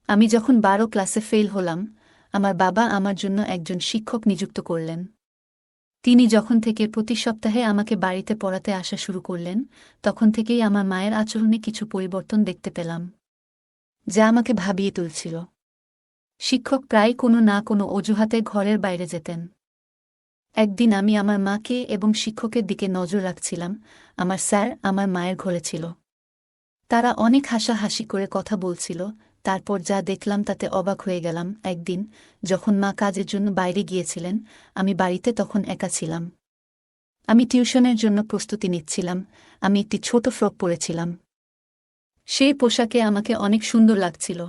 আমি যখন ১২ ক্লাসে ফেল হলাম, আমার বাবা আমার জন্য একজন শিক্ষক নিযুক্ত করলেন। তিনি যখন থেকে প্রতি সপ্তাহে আমাকে বাড়িতে পড়াতে আসা শুরু করলেন, তখন থেকেই আমার মায়ের আচরণে কিছু পরিবর্তন দেখতে পেলাম, যা আমাকে ভাবিয়ে তুলছিল। শিক্ষক প্রায় কোনো না কোনো অজুহাতে ঘরের বাইরে যেতেন। একদিন আমি আমার মাকে এবং শিক্ষকের দিকে নজর রাখছিলাম। আমার স্যার আমার মায়ের ঘরে ছিল। তারা অনেক হাসাহাসি করে কথা বলছিল। তারপর যা দেখলাম তাতে অবাক হয়ে গেলাম। একদিন যখন মা কাজের জন্য বাইরে গিয়েছিলেন, আমি বাড়িতে তখন একা ছিলাম। আমি টিউশনের জন্য প্রস্তুতি নিচ্ছিলাম। আমি একটি ছোট ফ্রক পরেছিলাম। সেই পোশাকে আমাকে অনেক সুন্দর লাগছিল।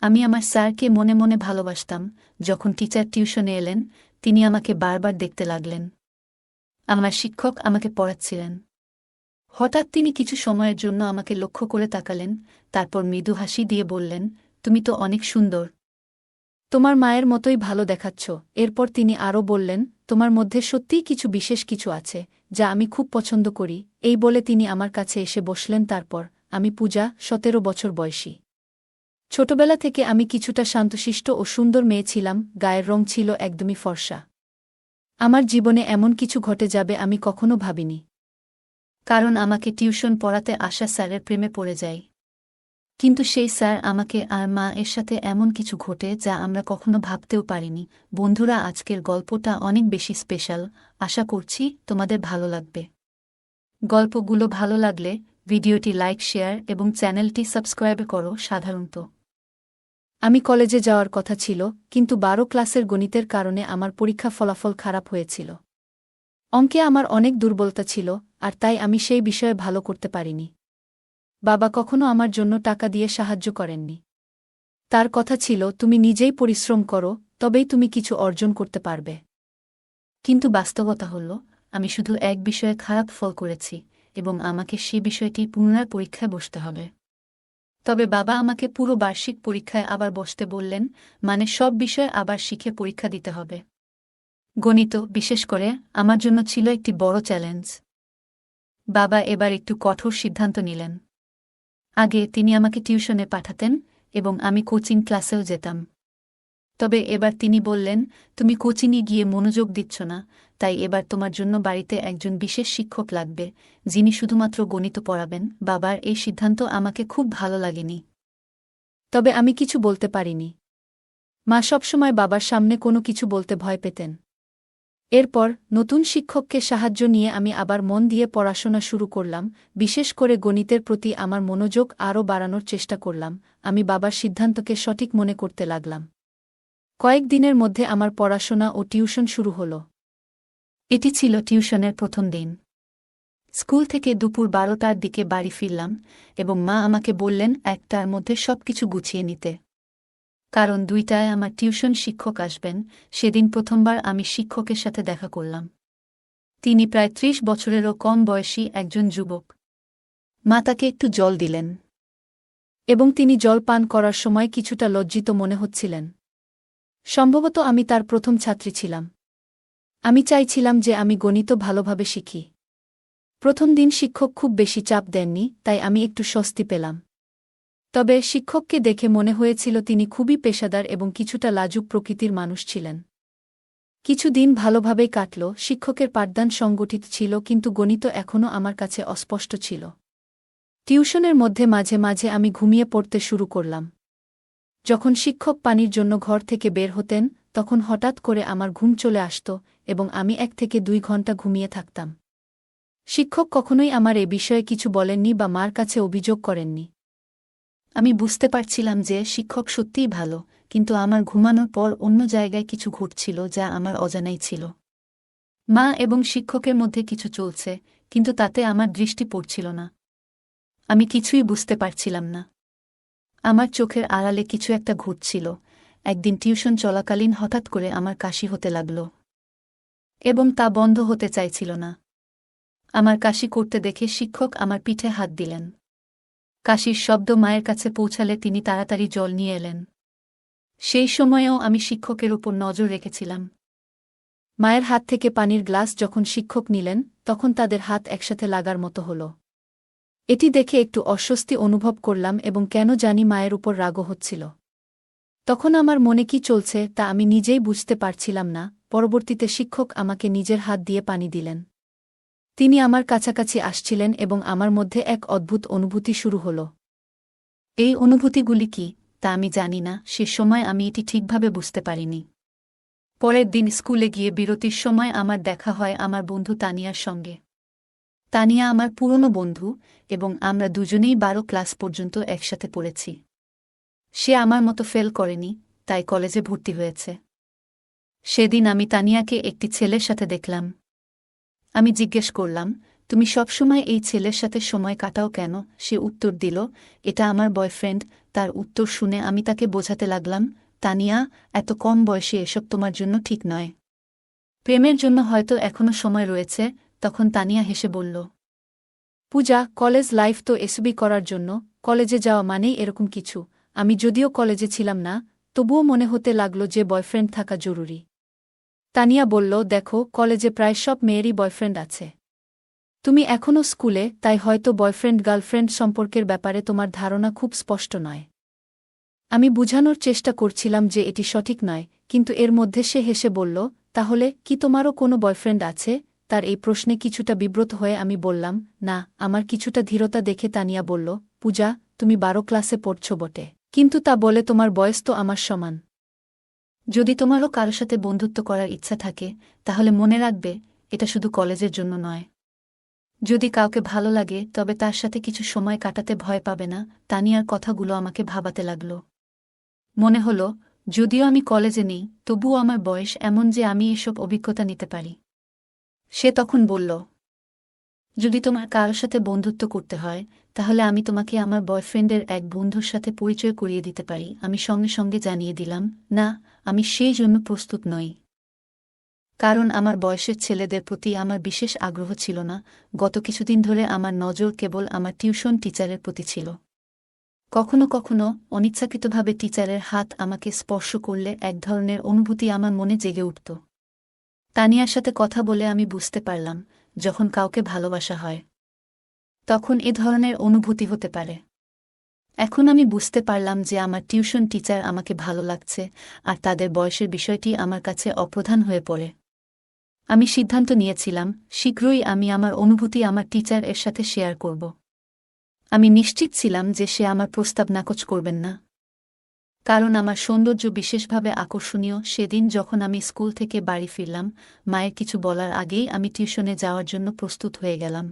আমি আমার স্যারকে মনে মনে ভালোবাসতাম। যখন টিচার টিউশনে এলেন, তিনি আমাকে বারবার দেখতে লাগলেন। আমার শিক্ষক আমাকে পড়াচ্ছিলেন। হঠাৎ তিনি কিছু সময়ের জন্য আমাকে লক্ষ্য করে তাকালেন, তারপর মৃদু হাসি দিয়ে বললেন, তুমি তো অনেক সুন্দর। তোমার মায়ের মতোই ভালো দেখাচ্ছ। এরপর তিনি আরও বললেন, তোমার মধ্যে সত্যিই কিছু বিশেষ কিছু আছে, যা আমি খুব পছন্দ করি। এই বলে তিনি আমার কাছে এসে বসলেন। তারপর আমি পূজা, ১৭ বছর বয়সী। ছোটবেলা থেকে আমি কিছুটা শান্তশিষ্ট ও সুন্দর মেয়ে ছিলাম। গায়ের রং ছিল একদমই ফর্সা। আমার জীবনে এমন কিছু ঘটে যাবে আমি কখনো ভাবিনি। কারণ আমাকে টিউশন পড়াতে আসা স্যারের প্রেমে পড়ে যাই। কিন্তু সেই স্যার আমাকে আর মা এর সাথে এমন কিছু ঘটে যা আমরা কখনো ভাবতেও পারিনি। বন্ধুরা, আজকের গল্পটা অনেক বেশি স্পেশাল। আশা করছি তোমাদের ভালো লাগবে। গল্পগুলো ভালো লাগলে ভিডিওটি লাইক, শেয়ার এবং চ্যানেলটি সাবস্ক্রাইব করো। সাধারণত আমি কলেজে যাওয়ার কথা ছিল, কিন্তু ১২ ক্লাসের গণিতের কারণে আমার পরীক্ষা ফলাফল খারাপ হয়েছিল। অঙ্কে আমার অনেক দুর্বলতা ছিল, আর তাই আমি সেই বিষয়ে ভালো করতে পারিনি। বাবা কখনো আমার জন্য টাকা দিয়ে সাহায্য করেননি। তার কথা ছিল, তুমি নিজেই পরিশ্রম করো, তবেই তুমি কিছু অর্জন করতে পারবে। কিন্তু বাস্তবতা হল, আমি শুধু এক বিষয়ে খারাপ ফল করেছি, এবং আমাকে সে বিষয়টি পুনরায় পরীক্ষায় বসতে হবে। তবে বাবা আমাকে পুরো বার্ষিক পরীক্ষায় আবার বসতে বললেন, মানে সব বিষয়ে আবার শিখে পরীক্ষা দিতে হবে। গণিত, বিশেষ করে, আমার জন্য ছিল একটি বড় চ্যালেঞ্জ। বাবা এবার একটু কঠোর সিদ্ধান্ত নিলেন। আগে তিনি আমাকে টিউশনে পাঠাতেন এবং আমি কোচিং ক্লাসেও যেতাম। তবে এবার তিনি বললেন, তুমি কোচিংয়ে গিয়ে মনোযোগ দিচ্ছ না, তাই এবার তোমার জন্য বাড়িতে একজন বিশেষ শিক্ষক লাগবে, যিনি শুধুমাত্র গণিত পড়াবেন। বাবার এই সিদ্ধান্ত আমাকে খুব ভালো লাগেনি। তবে আমি কিছু বলতে পারিনি। মা সবসময় বাবার সামনে কোনো কিছু বলতে ভয় পেতেন। এরপর নতুন শিক্ষককে সাহায্য নিয়ে আমি আবার মন দিয়ে পড়াশোনা শুরু করলাম। বিশেষ করে গণিতের প্রতি আমার মনোযোগ আরও বাড়ানোর চেষ্টা করলাম। আমি বাবার সিদ্ধান্তকে সঠিক মনে করতে লাগলাম। কয়েক দিনের মধ্যে আমার পড়াশোনা ও টিউশন শুরু হল। এটি ছিল টিউশনের প্রথম দিন। স্কুল থেকে দুপুর ১২টার দিকে বাড়ি ফিরলাম এবং মা আমাকে বললেন ১টার মধ্যে সবকিছু গুছিয়ে নিতে। কারণ ২টায় আমার টিউশন শিক্ষক আসবেন। সেদিন প্রথমবার আমি শিক্ষকের সাথে দেখা করলাম। তিনি প্রায় ৩০ বছরেরও কম বয়সী একজন যুবক। মা তাকে একটু জল দিলেন এবং তিনি জল পান করার সময় কিছুটা লজ্জিত মনে হচ্ছিলেন। সম্ভবত আমি তার প্রথম ছাত্রী ছিলাম। আমি চাইছিলাম যে আমি গণিত ভালোভাবে শিখি। প্রথম দিন শিক্ষক খুব বেশি চাপ দেননি, তাই আমি একটু স্বস্তি পেলাম। তবে শিক্ষককে দেখে মনে হয়েছিল তিনি খুবই পেশাদার এবং কিছুটা লাজুক প্রকৃতির মানুষ ছিলেন। কিছু দিন ভালোভাবেই কাটল। শিক্ষকের পাঠদান সংগঠিত ছিল, কিন্তু গণিত এখনও আমার কাছে অস্পষ্ট ছিল। টিউশনের মধ্যে মাঝে মাঝে আমি ঘুমিয়ে পড়তে শুরু করলাম। যখন শিক্ষক পানির জন্য ঘর থেকে বের হতেন, তখন হঠাৎ করে আমার ঘুম চলে আসত এবং আমি ১ থেকে ২ ঘন্টা ঘুমিয়ে থাকতাম। শিক্ষক কখনোই আমার এ বিষয়ে কিছু বলেননি বা মার কাছে অভিযোগ করেননি। আমি বুঝতে পারছিলাম যে শিক্ষক সত্যিই ভালো, কিন্তু আমার ঘুমানোর পর অন্য জায়গায় কিছু ঘটছিল যা আমার অজানাই ছিল। মা এবং শিক্ষকের মধ্যে কিছু চলছে, কিন্তু তাতে আমার দৃষ্টি পড়ছিল না। আমি কিছুই বুঝতে পারছিলাম না। আমার চোখের আড়ালে কিছু একটা ঘটছিল। একদিন টিউশন চলাকালীন হঠাৎ করে আমার কাশি হতে লাগল এবং তা বন্ধ হতে চাইছিল না। আমার কাশি করতে দেখে শিক্ষক আমার পিঠে হাত দিলেন। কাশির শব্দ মায়ের কাছে পৌঁছালে তিনি তাড়াতাড়ি জল নিয়ে এলেন। সেই সময়েও আমি শিক্ষকের উপর নজর রেখেছিলাম। মায়ের হাত থেকে পানির গ্লাস যখন শিক্ষক নিলেন, তখন তাদের হাত একসাথে লাগার মতো হল। এটি দেখে একটু অস্বস্তি অনুভব করলাম এবং কেন জানি মায়ের উপর রাগও হচ্ছিল। তখন আমার মনে কি চলছে তা আমি নিজেই বুঝতে পারছিলাম না। পরবর্তীতে শিক্ষক আমাকে নিজের হাত দিয়ে পানি দিলেন। তিনি আমার কাছাকাছি আসছিলেন এবং আমার মধ্যে এক অদ্ভুত অনুভূতি শুরু হল। এই অনুভূতিগুলি কি তা আমি জানি না, সে সময় আমি এটি ঠিকভাবে বুঝতে পারিনি। পরের দিন স্কুলে গিয়ে বিরতির সময় আমার দেখা হয় আমার বন্ধু তানিয়ার সঙ্গে। তানিয়া আমার পুরনো বন্ধু এবং আমরা দুজনেই 12 ক্লাস পর্যন্ত একসাথে পড়েছি। সে আমার মতো ফেল করেনি, তাই কলেজে ভর্তি হয়েছে। সেদিন আমি তানিয়াকে একটি ছেলের সাথে দেখলাম। আমি জিজ্ঞেস করলাম, তুমি সবসময় এই ছেলের সাথে সময় কাটাও কেন? সে উত্তর দিল, এটা আমার বয়ফ্রেন্ড। তার উত্তর শুনে আমি তাকে বোঝাতে লাগলাম, তানিয়া, এত কম বয়সে এসব তোমার জন্য ঠিক নয়। প্রেমের জন্য হয়তো এখনো সময় রয়েছে। তখন তানিয়া হেসে বলল, পূজা, কলেজ লাইফ তো এসবই করার জন্য, কলেজে যাওয়া মানেই এরকম কিছু। আমি যদিও কলেজে ছিলাম না, তবুও মনে হতে লাগল যে বয়ফ্রেন্ড থাকা জরুরি। তানিয়া বলল, দেখো, কলেজে প্রায় সব মেয়েরই বয়ফ্রেন্ড আছে। তুমি এখনও স্কুলে, তাই হয়তো বয়ফ্রেন্ড গার্লফ্রেন্ড সম্পর্কের ব্যাপারে তোমার ধারণা খুব স্পষ্ট নয়। আমি বুঝানোর চেষ্টা করছিলাম যে এটি সঠিক নয়, কিন্তু এর মধ্যে সে হেসে বলল, তাহলে কি তোমারও কোনো বয়ফ্রেন্ড আছে? তার এই প্রশ্নে কিছুটা বিব্রত হয়ে আমি বললাম, না। আমার কিছুটা ধীরতা দেখে তানিয়া বলল, পূজা, তুমি 12 ক্লাসে পড়ছ বটে, কিন্তু তা বলে তোমার বয়স তো আমার সমান। যদি তোমারও কারো সাথে বন্ধুত্ব করার ইচ্ছা থাকে, তাহলে মনে রাখবে, এটা শুধু কলেজের জন্য নয়। যদি কাউকে ভালো লাগে তবে তার সাথে কিছু সময় কাটাতে ভয় পাবে না। তানিয়ার কথাগুলো আমাকে ভাবাতে লাগল। মনে হল, যদিও আমি কলেজে নেই, তবুও আমার বয়স এমন যে আমি এসব অভিজ্ঞতা নিতে পারি। সে তখন বলল, যদি তোমার কারোর সাথে বন্ধুত্ব করতে হয়, তাহলে আমি তোমাকে আমার বয়ফ্রেন্ডের এক বন্ধুর সাথে পরিচয় করিয়ে দিতে পারি। আমি সঙ্গে সঙ্গে জানিয়ে দিলাম, না, আমি সেই জন্য প্রস্তুত নই। কারণ আমার বয়সের ছেলেদের প্রতি আমার বিশেষ আগ্রহ ছিল না। গত কিছুদিন ধরে আমার নজর কেবল আমার টিউশন টিচারের প্রতি ছিল। কখনো কখনো অনিচ্ছাকৃতভাবে টিচারের হাত আমাকে স্পর্শ করলে এক ধরনের অনুভূতি আমার মনে জেগে উঠত। তানিয়ার সাথে কথা বলে আমি বুঝতে পারলাম, যখন কাউকে ভালোবাসা হয় তখন এ ধরনের অনুভূতি হতে পারে। এখন আমি বুঝতে পারলাম যে আমার টিউশন টিচার আমাকে ভালো লাগছে, আর তাদের বয়সের বিষয়টি আমার কাছে অপ্রধান হয়ে পড়ে। আমি সিদ্ধান্ত নিয়েছিলাম, শীঘ্রই আমি আমার অনুভূতি আমার টিচার এর সাথে শেয়ার করব। আমি নিশ্চিত ছিলাম যে সে আমার প্রস্তাব নাকচ করবেন না। কারণ আমার সৌন্দর্য বিশেষভাবে আকর্ষণীয়। সেদিন যখন আমি স্কুল থেকে বাড়ি ফিরলাম, মায়ের কিছু বলার আগেই আমি টিউশনে যাওয়ার জন্য প্রস্তুত হয়ে গেলাম।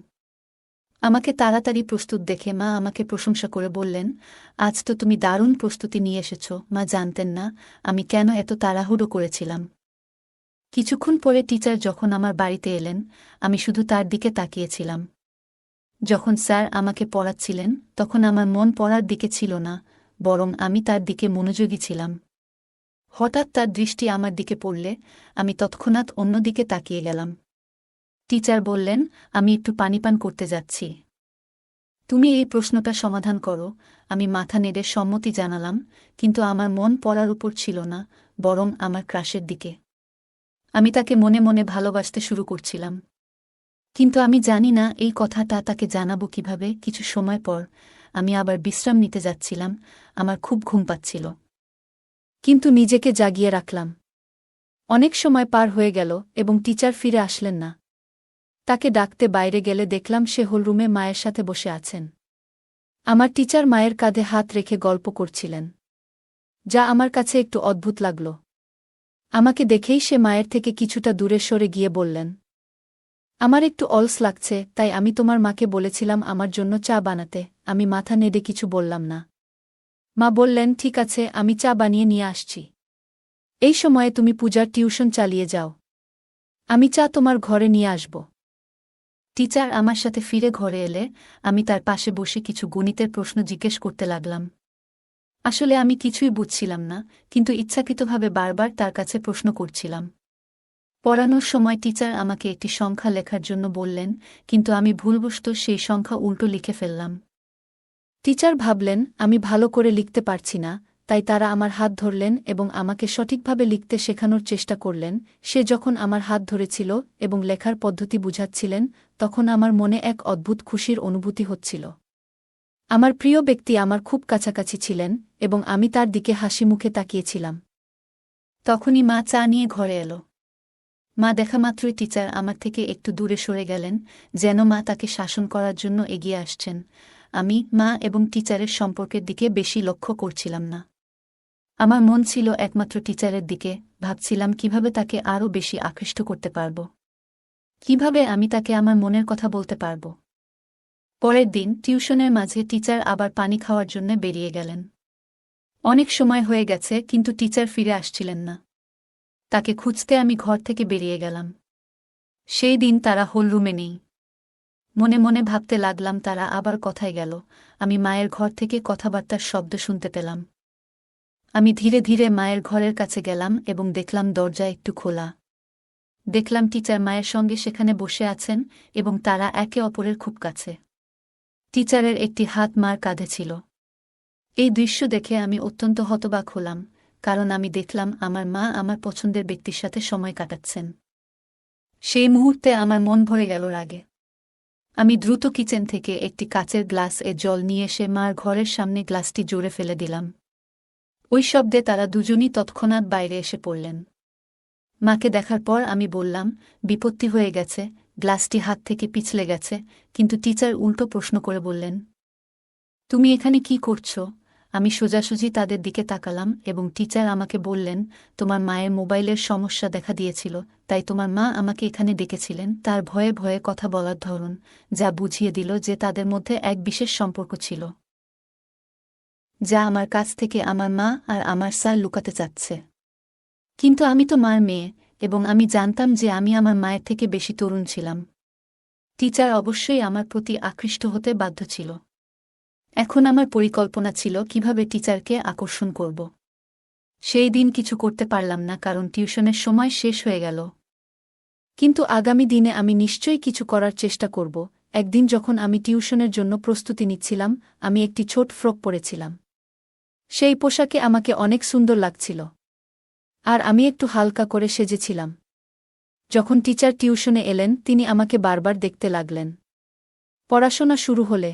আমাকে তাড়াতাড়ি প্রস্তুত দেখে মা আমাকে প্রশংসা করে বললেন, আজ তো তুমি দারুণ প্রস্তুতি নিয়ে এসেছ। মা জানতেন না আমি কেন এত তাড়াহুড়ো করেছিলাম। কিছুক্ষণ পরে টিচার যখন আমার বাড়িতে এলেন, আমি শুধু তার দিকে তাকিয়েছিলাম। যখন স্যার আমাকে পড়াচ্ছিলেন, তখন আমার মন পড়ার দিকে ছিল না, বরং আমি তার দিকে মনোযোগী ছিলাম। হঠাৎ তার দৃষ্টি আমার দিকে পড়লে আমি তৎক্ষণাৎ অন্যদিকে তাকিয়ে গেলাম। টিচার বললেন, আমি একটু পানি পান করতে যাচ্ছি। তুমি এই প্রশ্নটা সমাধান করো। আমি মাথা নেড়ে সম্মতি জানালাম, কিন্তু আমার মন পড়ার উপর ছিল না, বরং আমার ক্রাশের দিকে। আমি তাকে মনে মনে ভালোবাসতে শুরু করছিলাম। কিন্তু আমি জানি না এই কথাটা তাকে জানাবো কিভাবে। কিছু সময় পর আমি আবার বিশ্রাম নিতে যাচ্ছিলাম। আমার খুব ঘুম পাচ্ছিল, কিন্তু নিজেকে জাগিয়ে রাখলাম। অনেক সময় পার হয়ে গেল এবং টিচার ফিরে আসলেন না। তাকে ডাকতে বাইরে গেলে দেখলাম সে হলরুমে মায়ের সাথে বসে আছেন। আমার টিচার মায়ের কাঁধে হাত রেখে গল্প করছিলেন, যা আমার কাছে একটু অদ্ভুত লাগল। আমাকে দেখেই সে মায়ের থেকে কিছুটা দূরে সরে গিয়ে বললেন, আমার একটু অলস লাগছে, তাই আমি তোমার মাকে বলেছিলাম আমার জন্য চা বানাতে। আমি মাথা নেড়ে কিছু বললাম না। মা বললেন, ঠিক আছে, আমি চা বানিয়ে নিয়ে আসছি। এই সময়ে তুমি পূজার টিউশন চালিয়ে যাও। আমি চা তোমার ঘরে নিয়ে আসব। টিচার আমার সাথে ফিরে ঘরে এলে আমি তার পাশে বসে কিছু গণিতের প্রশ্ন জিজ্ঞেস করতে লাগলাম। আসলে আমি কিছুই বুঝছিলাম না, কিন্তু ইচ্ছাকৃতভাবে বারবার তার কাছে প্রশ্ন করছিলাম। পড়ানোর সময় টিচার আমাকে একটি সংখ্যা লেখার জন্য বললেন, কিন্তু আমি ভুলবশত সেই সংখ্যা উল্টো লিখে ফেললাম। টিচার ভাবলেন আমি ভালো করে লিখতে পারছি না, তাই তারা আমার হাত ধরলেন এবং আমাকে সঠিকভাবে লিখতে শেখানোর চেষ্টা করলেন। সে যখন আমার হাত ধরেছিল এবং লেখার পদ্ধতি বুঝাচ্ছিলেন, তখন আমার মনে এক অদ্ভুত খুশির অনুভূতি হচ্ছিল। আমার প্রিয় ব্যক্তি আমার খুব কাছাকাছি ছিলেন এবং আমি তার দিকে হাসি মুখে তাকিয়েছিলাম। তখনই মা চা নিয়ে ঘরে এলো। মা দেখামাত্রই টিচার আমার থেকে একটু দূরে সরে গেলেন, যেন মা তাকে শাসন করার জন্য এগিয়ে আসছেন। আমি মা এবং টিচারের সম্পর্কের দিকে বেশি লক্ষ্য করছিলাম না। আমার মন ছিল একমাত্র টিচারের দিকে, ভাবছিলাম কিভাবে তাকে আরও বেশি আকৃষ্ট করতে পারব, কিভাবে আমি তাকে আমার মনের কথা বলতে পারব। পরের দিন টিউশনের মাঝে টিচার আবার পানি খাওয়ার জন্য বেরিয়ে গেলেন। অনেক সময় হয়ে গেছে কিন্তু টিচার ফিরে আসছিলেন না। তাকে খুঁজতে আমি ঘর থেকে বেরিয়ে গেলাম। সেই দিন তারা হলরুমে নেই। মনে মনে ভাবতে লাগলাম তারা আবার কোথায় গেল। আমি মায়ের ঘর থেকে কথাবার্তার শব্দ শুনতে পেলাম। আমি ধীরে ধীরে মায়ের ঘরের কাছে গেলাম এবং দেখলাম দরজা একটু খোলা। দেখলাম টিচার মায়ের সঙ্গে সেখানে বসে আছেন এবং তারা একে অপরের খুব কাছে। টিচারের একটি হাত মার কাঁধে ছিল। এই দৃশ্য দেখে আমি অত্যন্ত হতবাক হলাম, কারণ আমি দেখলাম আমার মা আমার পছন্দের ব্যক্তির সাথে সময় কাটাচ্ছেন। সেই মুহূর্তে আমার মন ভরে গেল রাগে। আমি দ্রুত কিচেন থেকে একটি কাচের গ্লাস জল নিয়ে এসে মার ঘরের সামনে গ্লাসটি জোরে ফেলে দিলাম। ওই শব্দে তারা দুজনই তৎক্ষণাৎ বাইরে এসে পড়লেন। মাকে দেখার পর আমি বললাম, বিপত্তি হয়ে গেছে, গ্লাসটি হাত থেকে পিছলে গেছে। কিন্তু টিচার উল্টো প্রশ্ন করে বললেন, তুমি এখানে কি করছো? আমি সোজাসুজি তাদের দিকে তাকালাম এবং টিচার আমাকে বললেন, তোমার মায়ের মোবাইলের সমস্যা দেখা দিয়েছিল, তাই তোমার মা আমাকে এখানে ডেকেছিলেন। তার ভয়ে ভয়ে কথা বলার ধরন যা বুঝিয়ে দিল যে তাদের মধ্যে এক বিশেষ সম্পর্ক ছিল, যা আমার কাছ থেকে আমার মা আর আমার স্যার লুকাতে চাচ্ছে। কিন্তু আমি তো মার মেয়ে এবং আমি জানতাম যে আমি আমার মায়ের থেকে বেশি তরুণ ছিলাম। টিচার অবশ্যই আমার প্রতি আকৃষ্ট হতে বাধ্য ছিল। এখন আমার পরিকল্পনা ছিল কিভাবে টিচারকে আকর্ষণ করব। সেই দিন কিছু করতে পারলাম না কারণ টিউশনের সময় শেষ হয়ে গেল। কিন্তু আগামী দিনে আমি নিশ্চয়ই কিছু করার চেষ্টা করব। একদিন যখন আমি টিউশনের জন্য প্রস্তুতি নিচ্ছিলাম, আমি একটি ছোট ফ্রক পরেছিলাম। সেই পোশাকে আমাকে অনেক সুন্দর লাগছিল, আর আমি একটু হালকা করে সেজেছিলাম। যখন টিচার টিউশনে এলেন, তিনি আমাকে বারবার দেখতে লাগলেন। পড়াশোনা শুরু হলে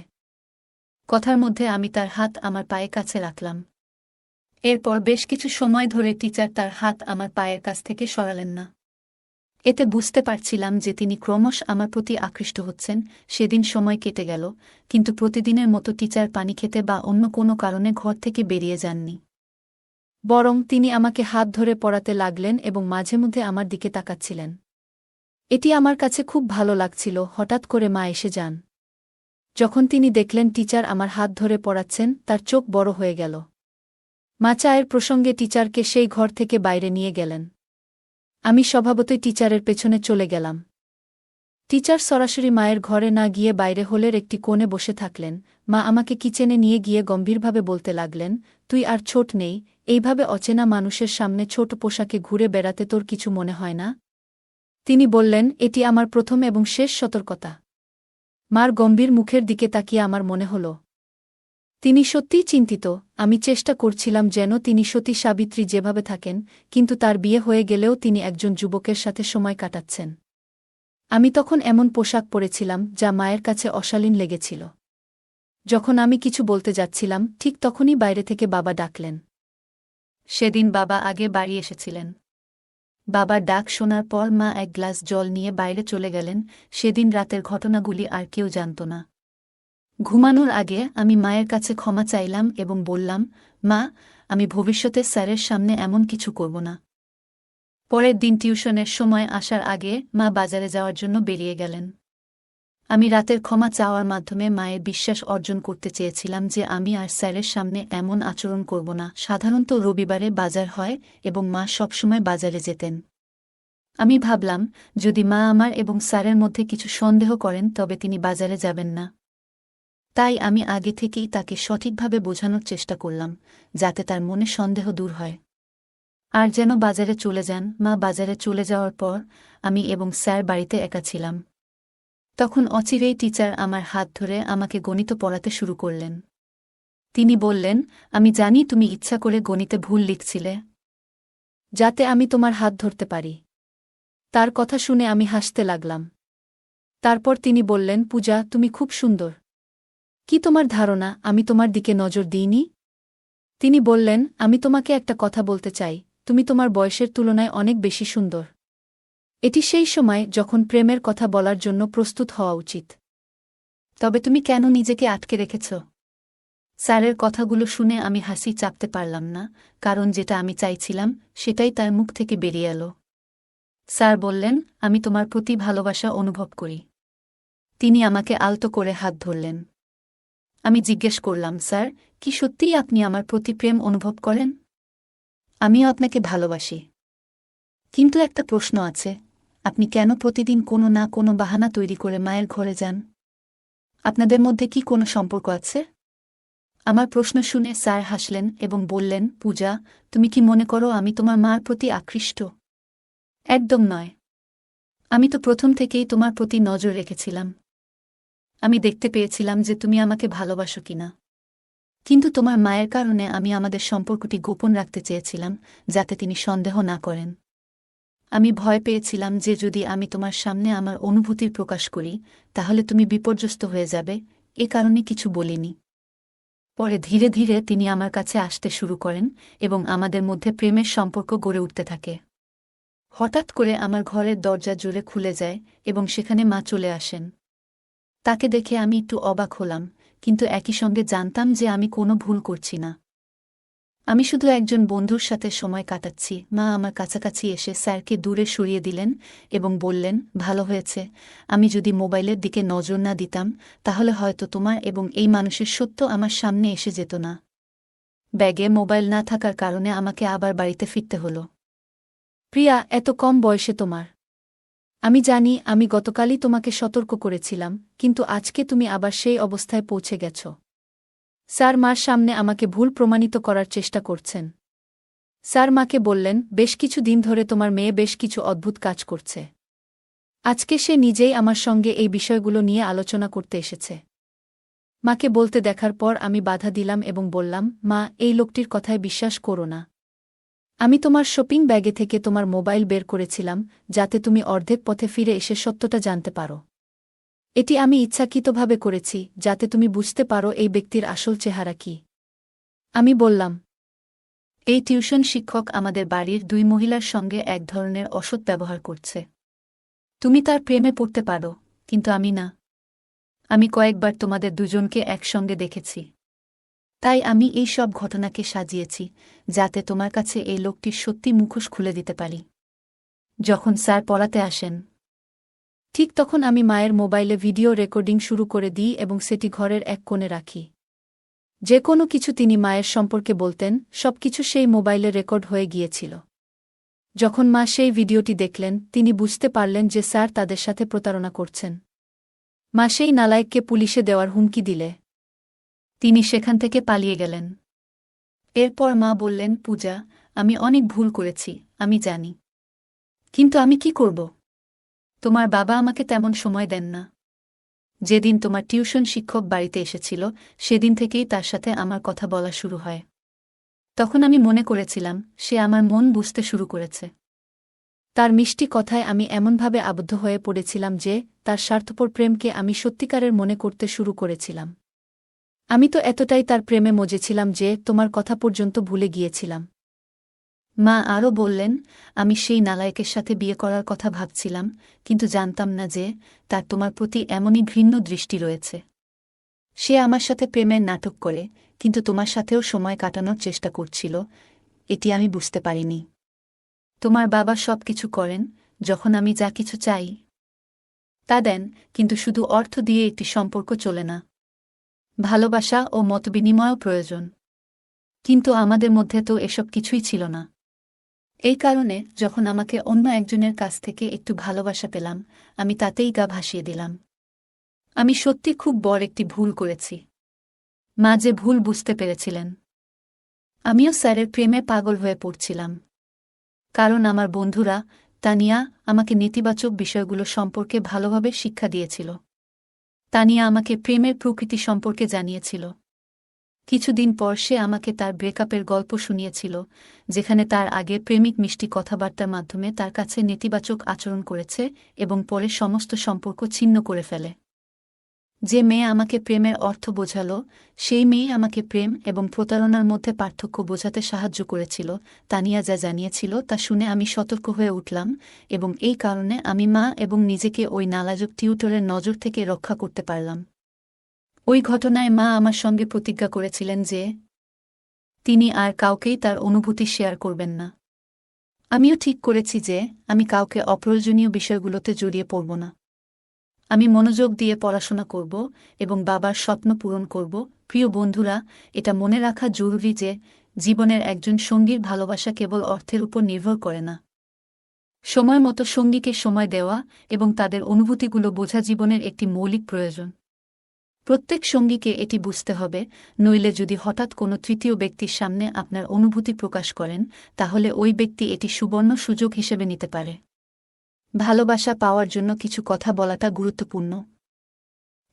কথার মধ্যে আমি তার হাত আমার পায়ের কাছে রাখলাম। এরপর বেশ কিছু সময় ধরে টিচার তার হাত আমার পায়ের কাছ থেকে সরালেন না। এতে বুঝতে পারছিলাম যে তিনি ক্রমশ আমার প্রতি আকৃষ্ট হচ্ছেন। সেদিন সময় কেটে গেল, কিন্তু প্রতিদিনের মতো টিচার পানি খেতে বা অন্য কোনো কারণে ঘর থেকে বেরিয়ে যাননি। বরং তিনি আমাকে হাত ধরে পড়াতে লাগলেন এবং মাঝে মধ্যে আমার দিকে তাকাচ্ছিলেন। এটি আমার কাছে খুব ভালো লাগছিল। হঠাৎ করে মা এসে যান। যখন তিনি দেখলেন টিচার আমার হাত ধরে পড়াচ্ছেন, তার চোখ বড় হয়ে গেল। মা চায়ের প্রসঙ্গে টিচারকে সেই ঘর থেকে বাইরে নিয়ে গেলেন। আমি স্বভাবতই টিচারের পেছনে চলে গেলাম। টিচার সরাসরি মায়ের ঘরে না গিয়ে বাইরে হলের একটি কোণে বসে থাকলেন। মা আমাকে কিচেনে নিয়ে গিয়ে গম্ভীরভাবে বলতে লাগলেন, তুই আর ছোট নেই, এইভাবে অচেনা মানুষের সামনে ছোট পোশাকে ঘুরে বেড়াতে তোর কিছু মনে হয় না? তিনি বললেন, এটি আমার প্রথম এবং শেষ সতর্কতা। মার গম্ভীর মুখের দিকে তাকিয়ে আমার মনে হল তিনি সত্যিই চিন্তিত। আমি চেষ্টা করছিলাম যেন তিনি সতী সাবিত্রী যেভাবে থাকেন, কিন্তু তার বিয়ে হয়ে গেলেও তিনি একজন যুবকের সাথে সময় কাটাচ্ছেন। আমি তখন এমন পোশাক পরেছিলাম যা মায়ের কাছে অশালীন লেগেছিল। যখন আমি কিছু বলতে যাচ্ছিলাম, ঠিক তখনই বাইরে থেকে বাবা ডাকলেন। সেদিন বাবা আগে বাড়ি এসেছিলেন। বাবার ডাক শোনার পর মা এক গ্লাস জল নিয়ে বাইরে চলে গেলেন। সেদিন রাতের ঘটনাগুলি আর কেউ জানত না। ঘুমানোর আগে আমি মায়ের কাছে ক্ষমা চাইলাম এবং বললাম, মা, আমি ভবিষ্যতে স্যারের সামনে এমন কিছু করব না। পরের দিন টিউশনের সময় আসার আগে মা বাজারে যাওয়ার জন্য বেরিয়ে গেলেন। আমি রাতের ক্ষমা চাওয়ার মাধ্যমে মায়ের বিশ্বাস অর্জন করতে চেয়েছিলাম যে আমি আর স্যারের সামনে এমন আচরণ করব না। সাধারণত রবিবারে বাজার হয় এবং মা সবসময় বাজারে যেতেন। আমি ভাবলাম, যদি মা আমার এবং স্যারের মধ্যে কিছু সন্দেহ করেন তবে তিনি বাজারে যাবেন না। তাই আমি আগে থেকেই তাকে সঠিকভাবে বোঝানোর চেষ্টা করলাম, যাতে তার মনে সন্দেহ দূর হয় আর যেন বাজারে চলে যান। মা বাজারে চলে যাওয়ার পর আমি এবং স্যার বাড়িতে একা ছিলাম। তখন অচিরেই টিচার আমার হাত ধরে আমাকে গণিত পড়াতে শুরু করলেন। তিনি বললেন, আমি জানি তুমি ইচ্ছা করে গণিতে ভুল লিখছিলে, যাতে আমি তোমার হাত ধরতে পারি। তার কথা শুনে আমি হাসতে লাগলাম। তারপর তিনি বললেন, পূজা, তুমি খুব সুন্দর। কি তোমার ধারণা আমি তোমার দিকে নজর দিইনি? তিনি বললেন, আমি তোমাকে একটা কথা বলতে চাই, তুমি তোমার বয়সের তুলনায় অনেক বেশি সুন্দর। এটি সেই সময় যখন প্রেমের কথা বলার জন্য প্রস্তুত হওয়া উচিত। তবে তুমি কেন নিজেকে আটকে রেখেছ? স্যারের কথাগুলো শুনে আমি হাসি চাপতে পারলাম না, কারণ যেটা আমি চাইছিলাম সেটাই তার মুখ থেকে বেরিয়ে এলো। স্যার বললেন, আমি তোমার প্রতি ভালোবাসা অনুভব করি। তিনি আমাকে আলতো করে হাত ধরলেন। আমি জিজ্ঞেস করলাম, স্যার, কি সত্যিই আপনি আমার প্রতি প্রেম অনুভব করেন? আমিও আপনাকে ভালোবাসি। কিন্তু একটা প্রশ্ন আছে, আপনি কেন প্রতিদিন কোনো না কোনো বাহানা তৈরি করে মায়ের ঘরে যান? আপনাদের মধ্যে কি কোনো সম্পর্ক আছে? আমার প্রশ্ন শুনে স্যার হাসলেন এবং বললেন, পূজা, তুমি কি মনে করো আমি তোমার মার প্রতি আকৃষ্ট? একদম নয়। আমি তো প্রথম থেকেই তোমার প্রতি নজর রেখেছিলাম। আমি দেখতে পেয়েছিলাম যে তুমি আমাকে ভালোবাসো কিনা। কিন্তু তোমার মায়ের কারণে আমি আমাদের সম্পর্কটি গোপন রাখতে চেয়েছিলাম, যাতে তিনি সন্দেহ না করেন। আমি ভয় পেয়েছিলাম যে যদি আমি তোমার সামনে আমার অনুভূতির প্রকাশ করি, তাহলে তুমি বিপর্যস্ত হয়ে যাবে, এ কারণে কিছু বলিনি। পরে ধীরে ধীরে তিনি আমার কাছে আসতে শুরু করেন এবং আমাদের মধ্যে প্রেমের সম্পর্ক গড়ে উঠতে থাকে। হঠাৎ করে আমার ঘরের দরজা জোরে খুলে যায় এবং সেখানে মা চলে আসেন। তাকে দেখে আমি একটু অবাক হলাম, কিন্তু একই সঙ্গে জানতাম যে আমি কোনো ভুল করছি না। আমি শুধু একজন বন্ধুর সাথে সময় কাটাচ্ছি। মা আমার কাছাকাছি এসে স্যারকে দূরে সরিয়ে দিলেন এবং বললেন, ভালো হয়েছে, আমি যদি মোবাইলের দিকে নজর না দিতাম, তাহলে হয়তো তোমার এবং এই মানুষের সত্য আমার সামনে এসে যেত না। ব্যাগে মোবাইল না থাকার কারণে আমাকে আবার বাড়িতে ফিরতে হলো। প্রিয়া, এত কম বয়সে তোমার। আমি জানি আমি গতকালই তোমাকে সতর্ক করেছিলাম, কিন্তু আজকে তুমি আবার সেই অবস্থায় পৌঁছে গেছ। স্যার মার সামনে আমাকে ভুল প্রমাণিত করার চেষ্টা করছেন। স্যার মাকে বললেন, বেশ কিছু দিন ধরে তোমার মেয়ে বেশ কিছু অদ্ভুত কাজ করছে। আজকে সে নিজেই আমার সঙ্গে এই বিষয়গুলো নিয়ে আলোচনা করতে এসেছে। মাকে বলতে দেখার পর আমি বাধা দিলাম এবং বললাম, মা, এই লোকটির কথায় বিশ্বাস করো না। আমি তোমার শপিং ব্যাগে থেকে তোমার মোবাইল বের করেছিলাম, যাতে তুমি অর্ধেক পথে ফিরে এসে সত্যটা জানতে পারো। এটি আমি ইচ্ছাকৃতভাবে করেছি, যাতে তুমি বুঝতে পারো এই ব্যক্তির আসল চেহারা কি। আমি বললাম, এই টিউশন শিক্ষক আমাদের বাড়ির 2 মহিলার সঙ্গে এক ধরনের অসৎ ব্যবহার করছে। তুমি তার প্রেমে পড়তে পারো, কিন্তু আমি না। আমি কয়েকবার তোমাদের দুজনকে একসঙ্গে দেখেছি। তাই আমি এই সব ঘটনাকে সাজিয়েছি, যাতে তোমার কাছে এই লোকটির সত্যি মুখোশ খুলে দিতে পারি। যখন স্যার পড়াতে আসেন, ঠিক তখন আমি মায়ের মোবাইলে ভিডিও রেকর্ডিং শুরু করে দিই এবং সেটি ঘরের এক কোণে রাখি। যে কোনো কিছু তিনি মায়ের সম্পর্কে বলতেন, সবকিছু সেই মোবাইলে রেকর্ড হয়ে গিয়েছিল। যখন মা সেই ভিডিওটি দেখলেন, তিনি বুঝতে পারলেন যে স্যার তাদের সাথে প্রতারণা করছেন। মা সেই নালায়েককে পুলিশে দেওয়ার হুমকি দিলে তিনি সেখান থেকে পালিয়ে গেলেন। এরপর মা বললেন, পূজা, আমি অনেক ভুল করেছি, আমি জানি। কিন্তু আমি কি করব? তোমার বাবা আমাকে তেমন সময় দেন না। যেদিন তোমার টিউশন শিক্ষক বাড়িতে এসেছিল, সেদিন থেকেই তার সাথে আমার কথা বলা শুরু হয়। তখন আমি মনে করেছিলাম সে আমার মন বুঝতে শুরু করেছে। তার মিষ্টি কথায় আমি এমনভাবে আবদ্ধ হয়ে পড়েছিলাম যে তার স্বার্থপর প্রেমকে আমি সত্যিকারের মনে করতে শুরু করেছিলাম। আমি তো এতটাই তার প্রেমে মজেছিলাম যে তোমার কথা পর্যন্ত ভুলে গিয়েছিলাম। মা আরও বললেন, আমি সেই নালায়েকের সাথে বিয়ে করার কথা ভাবছিলাম, কিন্তু জানতাম না যে তার তোমার প্রতি এমনই ঘৃণ্য দৃষ্টি রয়েছে। সে আমার সাথে প্রেমের নাটক করে, কিন্তু তোমার সাথেও সময় কাটানোর চেষ্টা করছিল, এটি আমি বুঝতে পারিনি। তোমার বাবা সব কিছু করেন, যখন আমি যা কিছু চাই তা দেন, কিন্তু শুধু অর্থ দিয়ে একটি সম্পর্ক চলে না। ভালোবাসা ও মতবিনিময়ও প্রয়োজন। কিন্তু আমাদের মধ্যে তো এসব কিছুই ছিল না। এই কারণে যখন আমাকে অন্য একজনের কাছ থেকে একটু ভালোবাসা পেলাম, আমি তাতেই গা ভাসিয়ে দিলাম। আমি সত্যি খুব বড় একটি ভুল করেছি। মা যে ভুল বুঝতে পেরেছিলেন। আমিও স্যারের প্রেমে পাগল হয়ে পড়ছিলাম। কারণ আমার বন্ধুরা, তানিয়া, আমাকে নেতিবাচক বিষয়গুলো সম্পর্কে ভালোভাবে শিক্ষা দিয়েছিল। তানিয়া আমাকে প্রেমের প্রকৃতি সম্পর্কে জানিয়েছিল। কিছুদিন পর সে আমাকে তার ব্রেকআপের গল্প শুনিয়েছিল, যেখানে তার আগে প্রেমিক মিষ্টি কথাবার্তার মাধ্যমে তার কাছে নেতিবাচক আচরণ করেছে এবং পরে সমস্ত সম্পর্ক ছিন্ন করে ফেলে। যে মেয়ে আমাকে প্রেমের অর্থ বোঝালো, সেই মেয়ে আমাকে প্রেম এবং প্রতারণার মধ্যে পার্থক্য বোঝাতে সাহায্য করেছিল। তানিয়া যা জানিয়েছিল তা শুনে আমি সতর্ক হয়ে উঠলাম, এবং এই কারণে আমি মা এবং নিজেকে ওই নালাজুক টিউটরের নজর থেকে রক্ষা করতে পারলাম। ওই ঘটনায় মা আমার সঙ্গে প্রতিজ্ঞা করেছিলেন যে তিনি আর কাউকেই তার অনুভূতি শেয়ার করবেন না। আমিও ঠিক করেছি যে আমি কাউকে অপ্রয়োজনীয় বিষয়গুলোতে জড়িয়ে পড়ব না। আমি মনোযোগ দিয়ে পড়াশোনা করব এবং বাবার স্বপ্ন পূরণ করব। প্রিয় বন্ধুরা, এটা মনে রাখা জরুরি যে জীবনের একজন সঙ্গীর ভালোবাসা কেবল অর্থের উপর নির্ভর করে না। সময় মতো সঙ্গীকে সময় দেওয়া এবং তাদের অনুভূতিগুলো বোঝা জীবনের একটি মৌলিক প্রয়োজন। প্রত্যেক সঙ্গীকে এটি বুঝতে হবে, নইলে যদি হঠাৎ কোনো তৃতীয় ব্যক্তির সামনে আপনার অনুভূতি প্রকাশ করেন, তাহলে ওই ব্যক্তি এটি সুবর্ণ সুযোগ হিসেবে নিতে পারে। ভালোবাসা পাওয়ার জন্য কিছু কথা বলাটা গুরুত্বপূর্ণ,